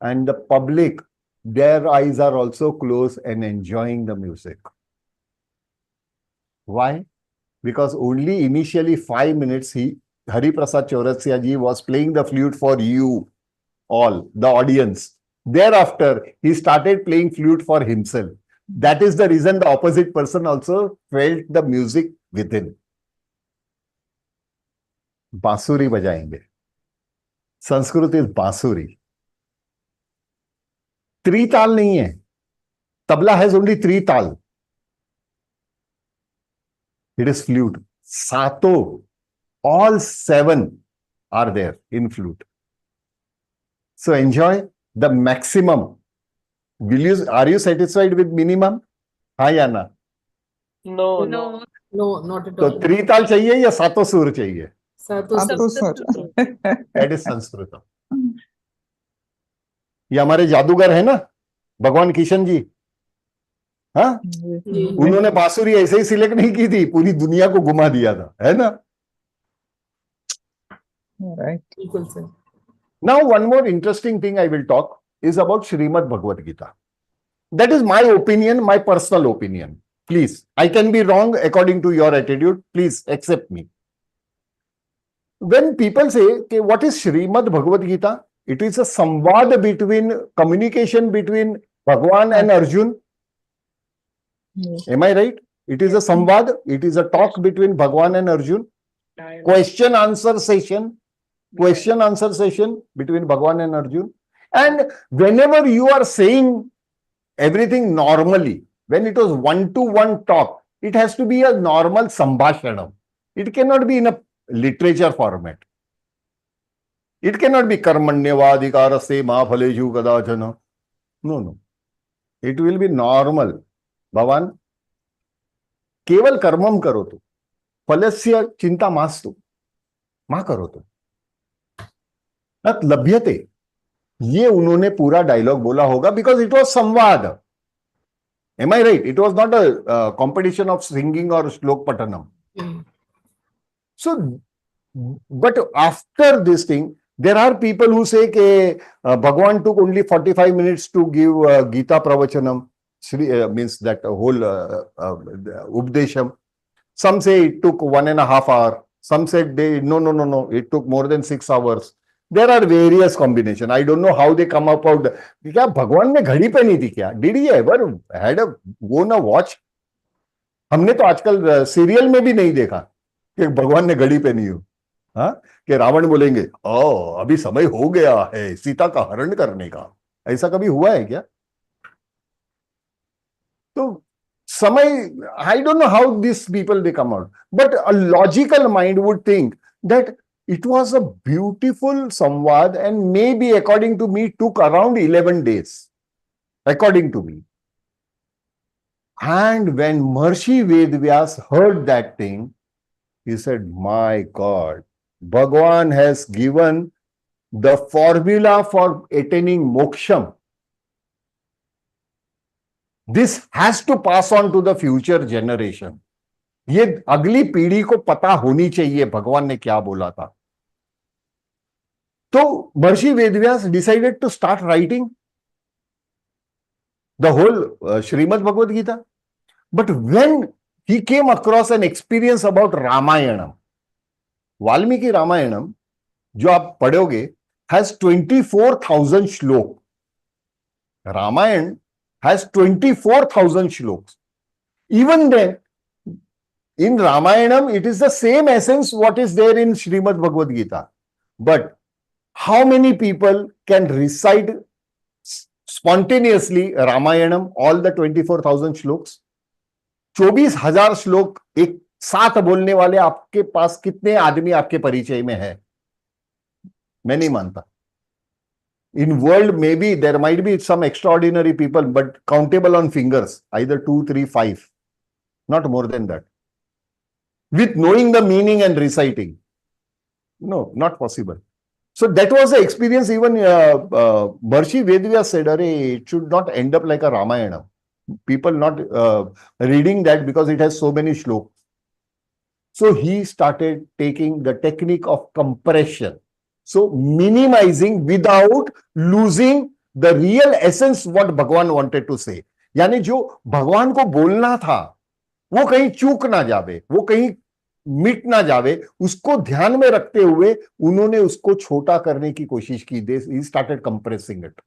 and the public, their eyes are also closed and enjoying the music. Why? Because only initially 5 minutes Hari Prasad Chaurasia ji was playing the flute for you all, the audience. Thereafter, he started playing flute for himself. That is the reason the opposite person also felt the music within. बांसुरी बजाएंगे. Sanskrit is बांसुरी. त्रिताल नहीं है. Tabla has only 3 ताल. It is flute. Sato, all 7 are there in flute. So enjoy the maximum. Are you satisfied with minimum? हाँ या ना? No, No, not at तो all. त्रिताल चाहिए या सातों सुर चाहिए? Sato Sur. That is Sanskrit. ये हमारे जादूगर है ना, भगवान किशन जी. हाँ, उन्होंने बांसुरी ऐसे ही सिलेक्ट नहीं की थी, पूरी दुनिया को घुमा दिया था, है ना? Right. बिल्कुल sir. Now, one more interesting thing I will talk is about Srimad Bhagavad Gita. That is my opinion, my personal opinion. Please, I can be wrong according to your attitude. Please accept me. When people say, okay, what is Srimad Bhagavad Gita? It is a samvad between, communication between Bhagwan and Arjun. Yes. Am I right? It is a samvad. It is a talk between Bhagwan and Arjun. Question answer session between Bhagwan and Arjun. And whenever you are saying everything normally, when it was one-to-one talk, it has to be a normal sambhashanam. It cannot be in a literature format. It cannot be karmanyavadhikara se ma phaleju kadachana. No. It will be normal. Bhavan, केवल कर्मम करो तो, फलस्य चिंता मास्तु, मा करो तो, लभ्यते. ये उन्होंने पूरा डायलॉग बोला होगा because it was संवाद. Am I right? It was not a competition of singing or shlok patanam. So, but after this thing, there are people who say that Bhagwan took only 45 minutes to give Gita Pravachanam. Means that whole Updesham. Some say it took 1.5 hours. Some said no, it took more than 6 hours. There are various combinations. I don't know how they come up out. क्या भगवान ने घड़ी पहनी थी क्या? Did he ever had a worn a watch? हमने तो आजकल सीरियल में भी नहीं देखा कि भगवान ने घड़ी पहनी हो. हाँ, कि रावण बोलेंगे, ओ अभी समय हो गया है सीता का हरण करने का. ऐसा कभी हुआ है क्या? तो समय, I don't know how these people they come out, but a logical mind would think that it was a beautiful samvad and maybe according to me took around 11 days. According to me. And when Maharishi Vedvyas heard that thing, he said, my God, Bhagwan has given the formula for attaining moksham. This has to pass on to the future generation. ये अगली पीढ़ी को पता होनी चाहिए भगवान ने क्या बोला था. तो महर्षि Vedvyas decided to start writing the whole Srimad Bhagavad Gita. But when he came across an experience about Ramayanam, Valmiki Ramayanam, जो आप पढ़ोगे, has 24,000 श्लोक. Ramayana has 24,000 shloks. Even then, in Ramayanam, it is the same essence what is there in Srimad Bhagavad Gita. But how many people can recite spontaneously Ramayanam, all the 24,000 shloks? 24,000 श्लोक एक साथ बोलने वाले आपके पास कितने आदमी आपके परिचय में है? मैं नहीं मानता. In world, maybe there might be some extraordinary people, but countable on fingers, either 2, 3, 5, not more than that. With knowing the meaning and reciting. No, not possible. So that was the experience. Even Maharishi Vedvyas said, it should not end up like a Ramayana. People not reading that because it has so many shlokas. So he started taking the technique of compression. So minimizing without losing the real essence what Bhagwan wanted to say. यानी जो भगवान को बोलना था वो कहीं चूक ना जावे, वो कहीं मिट ना जावे, उसको ध्यान में रखते हुए उन्होंने उसको छोटा करने की कोशिश की. He started compressing it.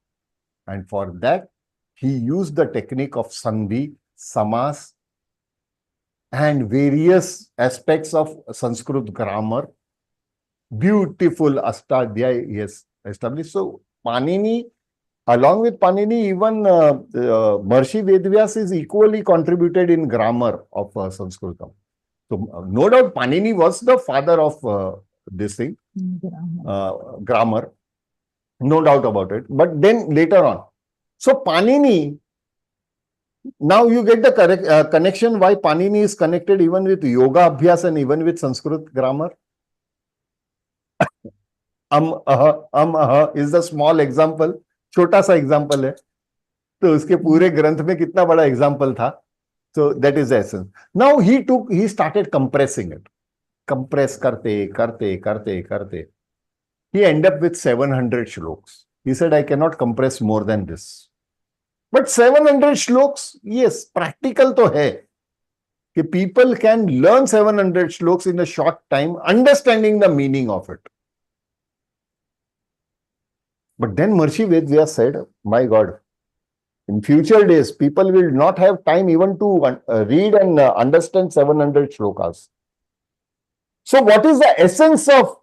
And for that he used the technique of Sandhi, Samas and various aspects of Sanskrit grammar. Beautiful Ashtadhyay he has established. So Panini, along with Panini, even Maharishi Vedvyas is equally contributed in grammar of Sanskritam. So no doubt Panini was the father of this thing, grammar. No doubt about it. But then later on. So Panini, now you get the correct connection why Panini is connected even with Yoga Abhyas and even with Sanskrit grammar. is the small example, छोटा सा example है, तो उसके पूरे ग्रंथ में कितना बड़ा example था. So that is the essence. Now he started compressing it. Compress karte. He ended up with 700 shloks. He said, I cannot compress more than this. But 700 shloks, yes, practical to hai. कि people can learn 700 shloks in a short time, understanding the meaning of it. But then Maharishi Vedvyas said, my God, in future days, people will not have time even to read and understand 700 shlokas. So what is the essence of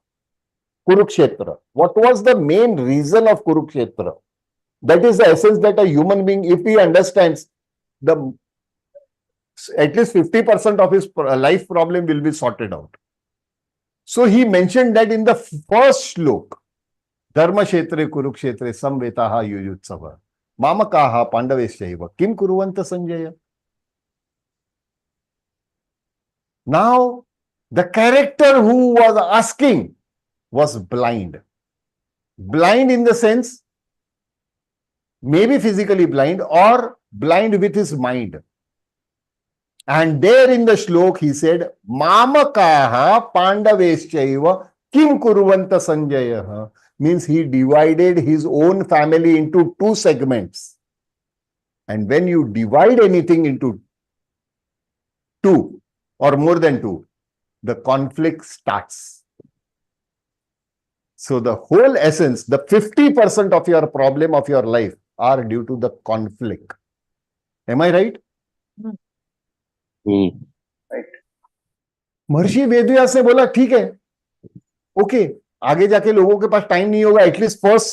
Kurukshetra? What was the main reason of Kurukshetra? That is the essence that a human being, if he understands, at least 50% of his life problem will be sorted out. So he mentioned that in the first shlok, Dharma Kshetre Kurukshetre Samvetaha Yuyutsava Mamakaha Pandaveshaiva Kim Kuruvanta Sanjaya. Now, the character who was asking was blind. Blind in the sense, maybe physically blind or blind with his mind. And there in the shlok he said, Mamakaha Pandaveshaiva Kim Kuruvanta Sanjaya. Means he divided his own family into two segments. And when you divide anything into two or more than two, the conflict starts. So the whole essence, the 50% of your problem of your life are due to the conflict. Am I right? Right. महर्षि वेदव्यास ने बोला ठीक है, okay, आगे जाके लोगों के पास time नहीं होगा, एटलीस्ट फर्स्ट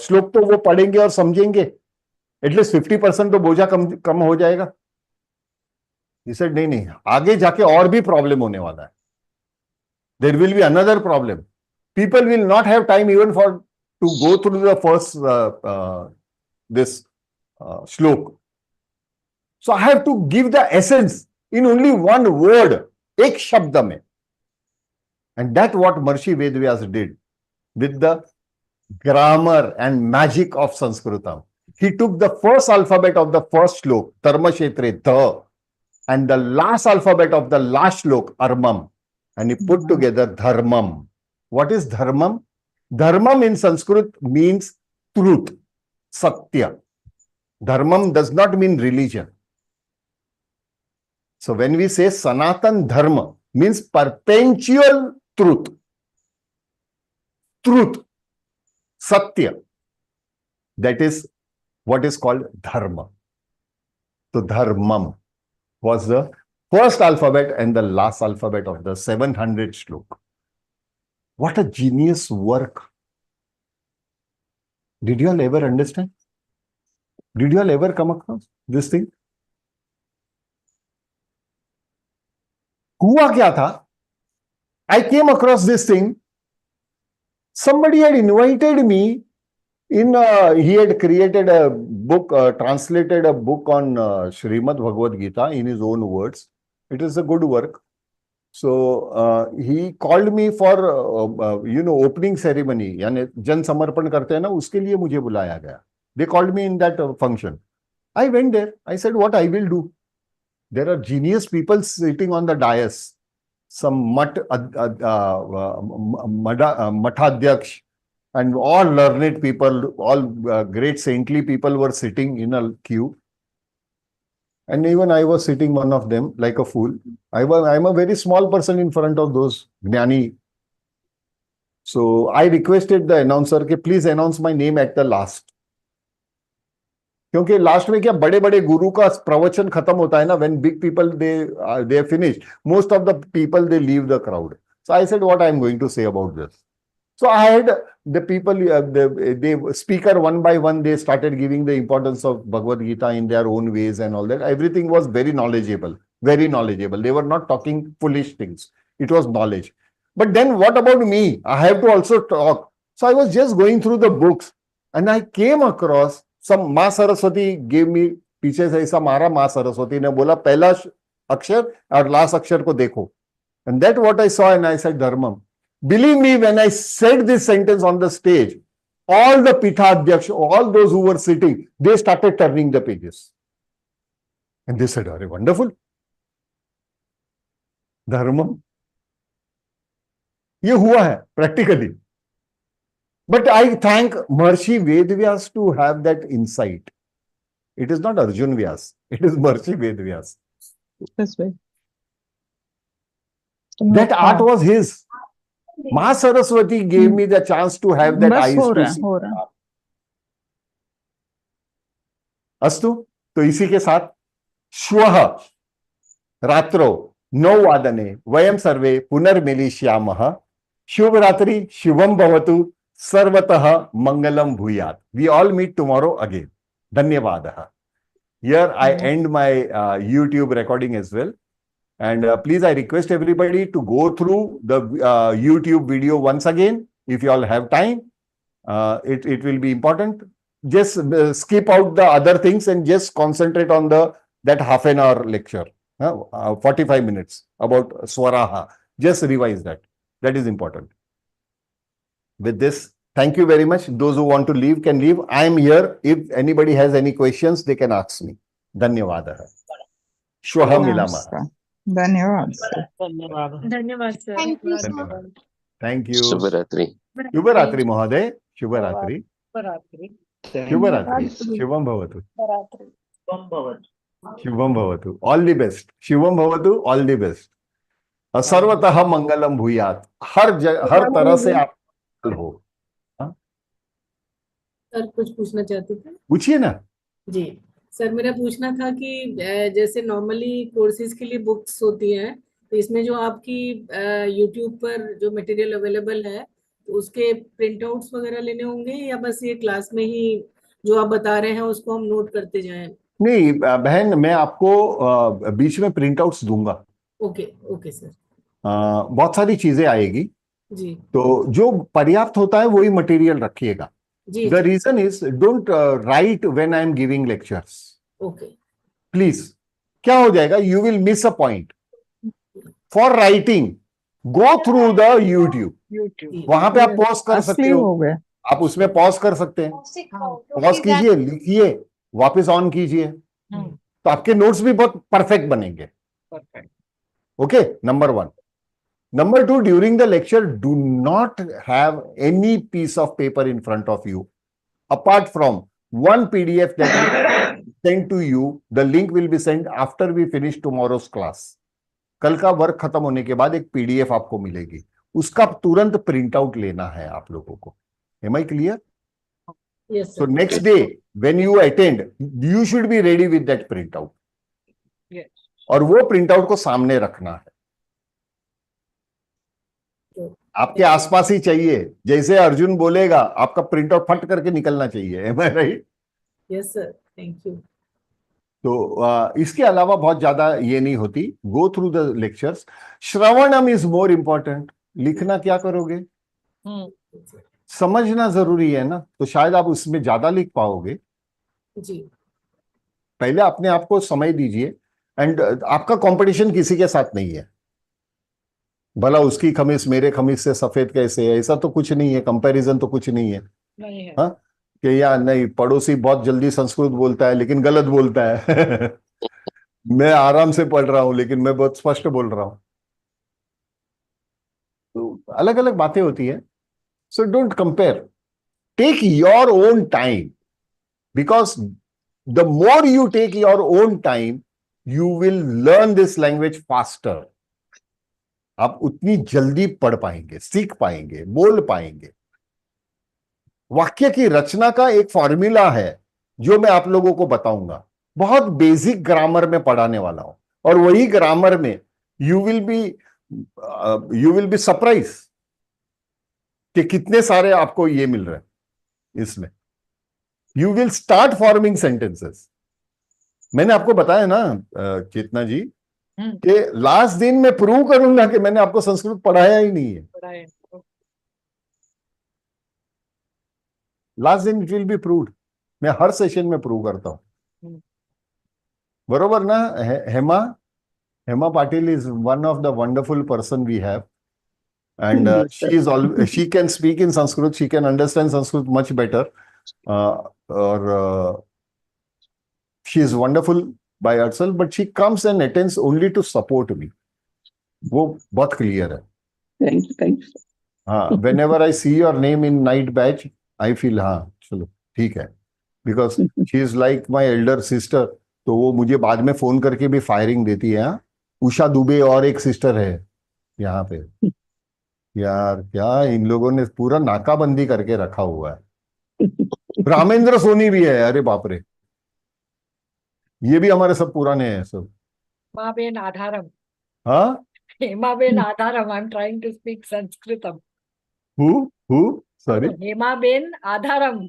श्लोक तो वो पढ़ेंगे और समझेंगे, एटलीस्ट 50% तो बोझा कम हो जाएगा. He said, नहीं, आगे जाके और भी प्रॉब्लम होने वाला है. There will be another problem. People will not have time even to go through the first this shlok. So I have to give the essence in only one word, एक शब्द में. And that's what Maharishi Vedvyas did with the grammar and magic of Sanskritam. He took the first alphabet of the first shlok, Dharma Kshetre, the, and the last alphabet of the last shlok, Armam, and he put together Dharmam. What is Dharmam? Dharmam in Sanskrit means truth, Satya. Dharmam does not mean religion. So when we say Sanatan Dharma, means perpetual truth. Truth, Satya. That is what is called Dharma. So Dharmam was the first alphabet and the last alphabet of the 700 shlok. What a genius work. Did you all ever understand? Did you all ever come across this thing? हुआ क्या था? I came across this thing. Somebody had invited me in, he had created a book, translated a book on Srimad Bhagavad Gita in his own words. It is a good work. So he called me for, opening ceremony. यानी जन समर्पण करते हैं ना, उसके लिए मुझे बुलाया गया. They called me in that function. I went there. I said, what I will do? There are genius people sitting on the dais. Some Mathadhyaksh and all learned people, all great saintly people were sitting in a queue. And even I was sitting one of them like a fool. I'm a very small person in front of those Jnani. So I requested the announcer, please announce my name at the last. क्योंकि last में क्या बड़े बड़े गुरु का प्रवचन खत्म होता है ना, when big people they finish, most of the people they leave the crowd. So I said, what I am going to say about this. So I had the people, the speaker one by one, they started giving the importance of Bhagavad Gita in their own ways and all that. Everything was very knowledgeable, very knowledgeable. They were not talking foolish things. It was knowledge. But then what about me? I have to also talk. So I was just going through the books and I came across some माँ Saraswati gave me, पीछे से ऐसा मारा माँ सरस्वती ने, बोला पहला अक्षर और लास्ट अक्षर को देखो. And that what I saw and I said Dharmam. Believe me, when I said this sentence on the stage, all the Pithadyaksh, all those who were sitting, they started turning the pages. And they said, "Are wonderful. Dharmam." ये हुआ है practically. But I thank Maharishi Vedvyas to have that insight. It is not Arjun Vyas. It is Maharishi Vedvyas. This way. That art was his. Ma Saraswati gave me the chance to have that eyes to see. अस्तु, तो इसी के साथ श्वः रात्रो 9 वादने वयं सर्वे पुनर्मिलिष्यामः. शुभ रात्रि, शुभम भवतु, सर्वतः मंगलम भूयात. We all meet tomorrow again. धन्यवादः. Here I end my YouTube recording as well. And please, I request everybody to go through the YouTube video once again. If you all have time, it will be important. Just skip out the other things and just concentrate on that half an hour lecture, 45 minutes about Swaraha. Just revise that. That is important. With this, thank you very much. Those who want to leave can leave. I am here. If anybody has any questions, they can ask me. Dhanyavadah. Shwaha milama. धन्यवाद धन्यवाद sir. Thank you. शुभरात्रि. शुभरात्रि महोदय. शुभरात्रि. शुभरात्रि. शुभम भवतु. शुभम भवतु. All the best. Shubham भवतु. All the best. सर्वतः मंगलम भूयात. हर तरह से आप हो. सर कुछ पूछना चाहते थे? पूछिए ना. जी सर, मेरा पूछना था कि जैसे नॉर्मली कोर्सेज के लिए बुक्स होती हैं, तो इसमें जो आपकी यूट्यूब पर जो मटेरियल अवेलेबल है, तो उसके प्रिंट आउट्स वगैरह लेने होंगे या बस ये क्लास में ही जो आप बता रहे हैं उसको हम नोट करते जाएं? नहीं बहन, मैं आपको बीच में प्रिंट आउट्स दूंगा. Okay sir. बहुत सारी चीजें आएगी जी, तो जो पर्याप्त होता है वही मटेरियल रखिएगा. जी. The reason is don't write when I am giving lectures. Okay. Please, क्या हो जाएगा, you will miss a point. For writing go through the YouTube, वहां पे आप पॉज कर सकते हो, आप उसमें पॉज कर सकते हैं, पॉज कीजिए, लिखिए, वापस ऑन कीजिए, तो आपके नोट्स भी बहुत परफेक्ट बनेंगे. Okay, number 1. Number 2, during the lecture, do not have any piece of paper in front of you. Apart from one PDF that will be sent to you, the link will be sent after we finish tomorrow's class. कल का work खत्म होने के बाद एक PDF आपको मिलेगी, उसका तुरंत प्रिंट आउट लेना है आप लोगों को. Am I clear? Yes, sir. So next day when you attend, you should be ready with that printout. Yes. और वो प्रिंट आउट को सामने रखना है, आपके आसपास ही चाहिए. जैसे अर्जुन बोलेगा आपका प्रिंट आउट फट करके निकलना चाहिए. Am I right? Yes, sir. Thank you. तो इसके अलावा बहुत ज्यादा ये नहीं होती. Go through the lectures. श्रवणम इज मोर इंपॉर्टेंट. लिखना क्या करोगे, समझना जरूरी है ना, तो शायद आप उसमें ज्यादा लिख पाओगे. जी. पहले अपने आप को समय दीजिए. एंड आपका कंपटीशन किसी के साथ नहीं है. भला उसकी खमीस मेरे खमीस से सफेद कैसे है, ऐसा तो कुछ नहीं है. कंपैरिजन तो कुछ नहीं है. नहीं है. हाँ, कि या नहीं पड़ोसी बहुत जल्दी संस्कृत बोलता है लेकिन गलत बोलता है. मैं आराम से पढ़ रहा हूं लेकिन मैं बहुत स्पष्ट बोल रहा हूं. तो अलग अलग बातें होती है. So don't compare, take your own time, because the more you take your own time you will learn this language faster. आप उतनी जल्दी पढ़ पाएंगे, सीख पाएंगे, बोल पाएंगे. वाक्य की रचना का एक फॉर्मूला है जो मैं आप लोगों को बताऊंगा. बहुत बेसिक ग्रामर में पढ़ाने वाला हूं, और वही ग्रामर में यू विल बी सरप्राइज कि कितने सारे आपको ये मिल रहे हैं इसमें. You will start forming sentences. मैंने आपको बताया ना चेतना जी कि लास्ट दिन मैं प्रूव करूंगा कि मैंने आपको संस्कृत पढ़ाया ही नहीं है. लास्ट दिन इट विल बी प्रूव्ड. मैं हर सेशन में प्रूव करता हूं. बरोबर ना Hema? Hema Patil is one of the wonderful person we have, and she can speak in Sanskrit, she can understand Sanskrit much better, और she is wonderful by herself, but she comes and attends only to support me. वो बहुत clear है. Thank you. हाँ, whenever I see your name in night batch, I feel हाँ चलो ठीक है, because she is like my elder sister. तो वो मुझे बाद में फोन करके भी फायरिंग देती है. उषा दुबे और एक सिस्टर है यहाँ पे. यार क्या इन लोगों ने पूरा नाकाबंदी करके रखा हुआ है. रामेंद्र सोनी भी है. अरे बाप रे, ये भी हमारे सब पुराने हैं सब. हेमाबेन आधारम. हाँ, हेमाबेन आधारम. I am trying to speak Sanskritam. Who sorry, Hemaben आधारम.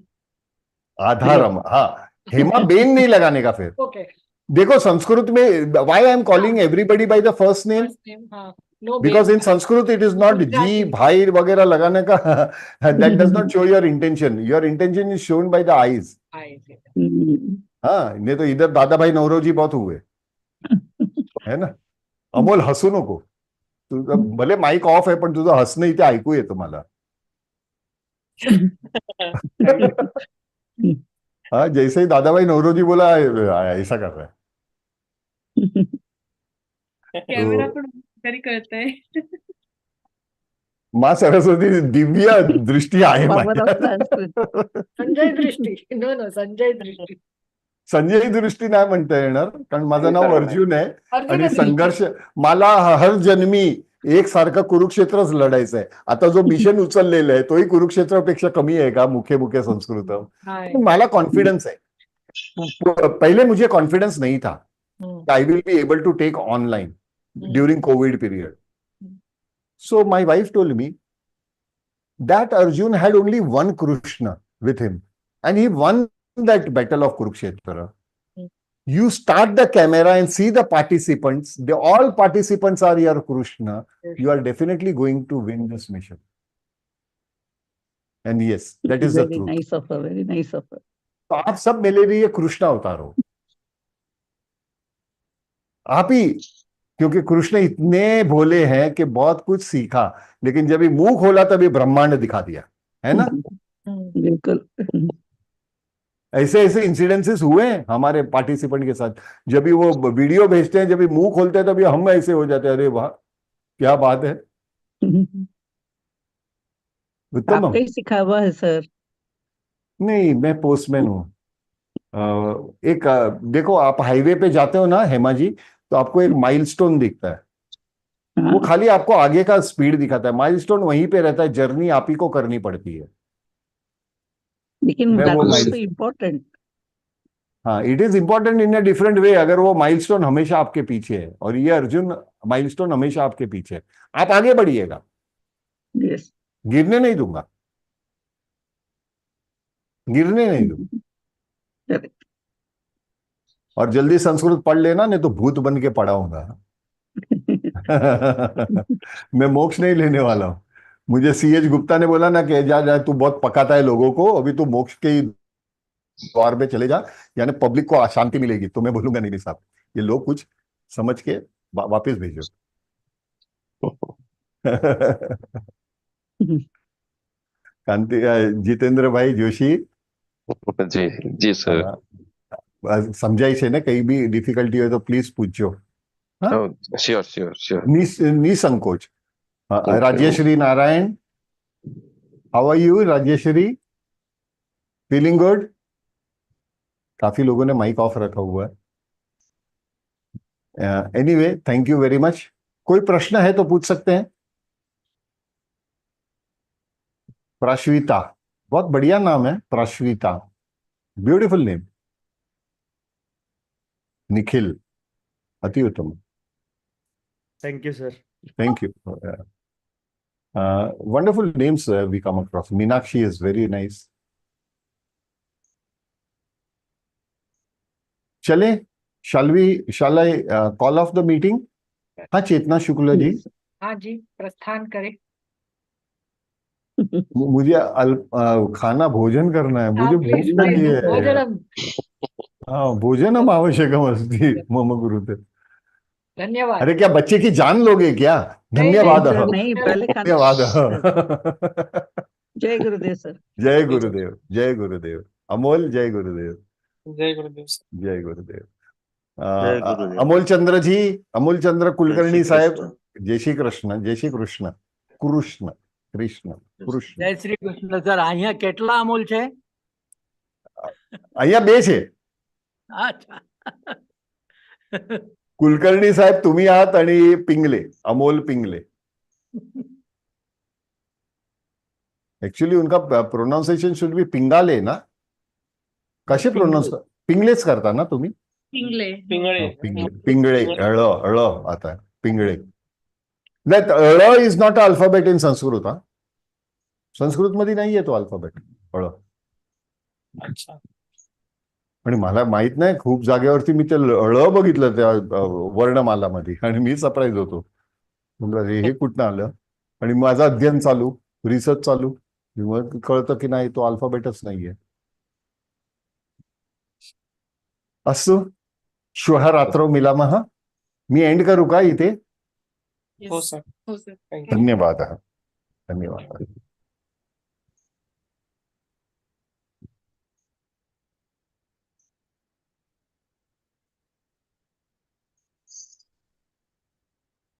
आधारम. हाँ, हेमा बेन नहीं लगाने का. फिर ओके. देखो संस्कृत में why I am calling everybody by the first name, because in Sanskrit it is not जी भाई वगैरह लगाने का. That does not show your intention. Your intention is shown by the eyes. हाँ, नहीं तो इधर दादा भाई नवरोजी बहुत हुए है ना. अमोल हसू नको. तुझं भले माईक ऑफ आहे पण तुझं हसणं इथे ऐकू येतं मला. हाँ, जैसे ही दादा भाई नवरोजी बोला ऐसा कर रहा है. कैमरा पण तरी कळतंय. माँ सरस्वती दिव्य दृष्टी आहे माझ्या. संजय दृष्टी. नो संजय दृष्टी. संजय दृष्टी नाही म्हणता येणार, कारण माझं नाव अर्जुन आहे. अर्जुन आणि संघर्ष मला हर जन्मी एक सारखं कुरुक्षेत्रच लढायचं आहे. आता जो मिशन उचललेला आहे तोही कुरुक्षेत्रापेक्षा कमी आहे का? मुखे मुखे संस्कृत. मला कॉन्फिडन्स आहे. पहले मुझे कॉन्फिडेंस नहीं था I will be able to take online during Covid period. So my wife told me that Arjun had only one Krishna with him and he won that battle of Kurukshetra. You start the camera and see the participants. All participants are your Krishna. You are definitely going to win this mission. And yes, that is the truth. Nice of her, very nice of her. तो आप सब मेरे लिए कृष्णा अवतार हो. आप ही, क्योंकि कृष्ण इतने भोले हैं कि बहुत कुछ सीखा, लेकिन जब ये मुंह खोला तभी ब्रह्मांड दिखा दिया, है ना। बिल्कुल। ऐसे ऐसे इंसिडेंसेस हुए हैं हमारे पार्टिसिपेंट के साथ। जब भी वो वीडियो भेजते हैं, जब भी मुंह खोलते हैं, तभी हम ऐसे हो जाते हैं, अरे वाह क्या बात है। उत्तम। आपका ही सिखा हुआ है सर। नहीं, मैं पोस्टमैन हूँ। एक देखो, आप हाईवे पे जाते हो ना हेमा जी, तो आपको एक माइलस्टोन दिखता है। वो खाली आपको आगे का स्पीड दिखाता है, माइलस्टोन वहीं पे रहता है, जर्नी आप ही को करनी पड़ती है। लेकिन मैं दैट वो इज माइल ऑल्सो इम्पोर्टेंट। हाँ, it is important in a different way. अगर वो माइलस्टोन हमेशा आपके पीछे है, और ये अर्जुन माइलस्टोन हमेशा आपके पीछे है, आप आगे बढ़िएगा, यस। गिरने नहीं दूंगा, गिरने नहीं दूंगा। करेक्ट। और जल्दी संस्कृत पढ़ लेना, नहीं तो भूत बन के पढ़ाऊंगा। मैं मोक्ष नहीं लेने वाला हूं। मुझे सीएच गुप्ता ने बोला ना कि जा जा, तू बहुत पकाता है लोगों को, अभी तू मोक्ष के ही द्वार पे चले जा, यानी पब्लिक को शांति मिलेगी। तो मैं बोलूंगा नहीं साहब, ये लोग कुछ समझ के वापस भेजो। कांति जितेंद्र भाई जोशी जी जी सर। समझाई છે ને, કઈ બી ડિફિકલ્ટી હોય તો પ્લીઝ પૂછજો। हाँ, श्योर श्योर श्योर। निसंकोच। Rajeshwari Narayan, how are you Rajeshwari? Feeling good? काफी लोगों ने माइक ऑफ रखा हुआ है। Anyway, thank you very much. कोई प्रश्न है तो पूछ सकते हैं। प्राश्विता, बहुत बढ़िया नाम है प्राश्विता, ब्यूटीफुल नेम। निखिल, अति उत्तम, thank you sir. Thank you. Wonderful names we come across. Meenakshi is very nice. चले, shall I call off the meeting? हाँ चेतना शुक्ला जी। हाँ जी, प्रस्थान करें। मुझे खाना भोजन करना है, मुझे भूख लगी है। भोजनम। हाँ, भोजनम आवश्यकम अस्ति मम गुरुते। धन्यवाद। अरे क्या बच्चे की जान लोगे क्या? धन्यवाद। नहीं, पहले धन्यवाद। जय गुरुदेव सर। जय गुरुदेव, जय गुरुदेव। अमोल, जय गुरुदेव। जय गुरुदेव सर। जय गुरुदेव। जय गुरुदेव। अमोल चंद्र जी, अमोल चंद्र कुलकर्णी साहेब, जय श्री कृष्ण, जय श्री कृष्ण। कृष्ण कृष्ण कृष्ण। जय श्री कृष्ण सर। અહીંયા કેટલા અમૂલ છે? અહીંયા બે છે। अच्छा। कुलकर्णी साहेब तुम्ही आहात आणि पिंगले, अमोल पिंगले। एक्चुअली उनका प्रोनाउंसिएशन शुड बी पिंगाले ना? कसे प्रोनाउंस? पिंगलेच करता ना तुम्ही? पिंगले। पिंगळे। पिंगले, पिंगळे, अळ आता है पिंगळे। दैट अळ is not alphabet in Sanskrit. हा, संस्कृत मध्ये नाहीये तो अल्फाबेट अळ। अच्छा। आणि मला माहित नाही, खूप जागेवरती मी ते अळ बघितलं त्या वर्णमालामध्ये, आणि मी सरप्राईज होतो, म्हणजे अरे हे कुठनं आलं? आणि माझं अध्ययन चालू, रिसर्च चालू, मग कळतं की नाही तो अल्फाबेटच नाहीये। असो, श्वः रात्रौ मिलामः। मी एंड करू का इथे? हो सर। हो सर। धन्यवाद, धन्यवाद।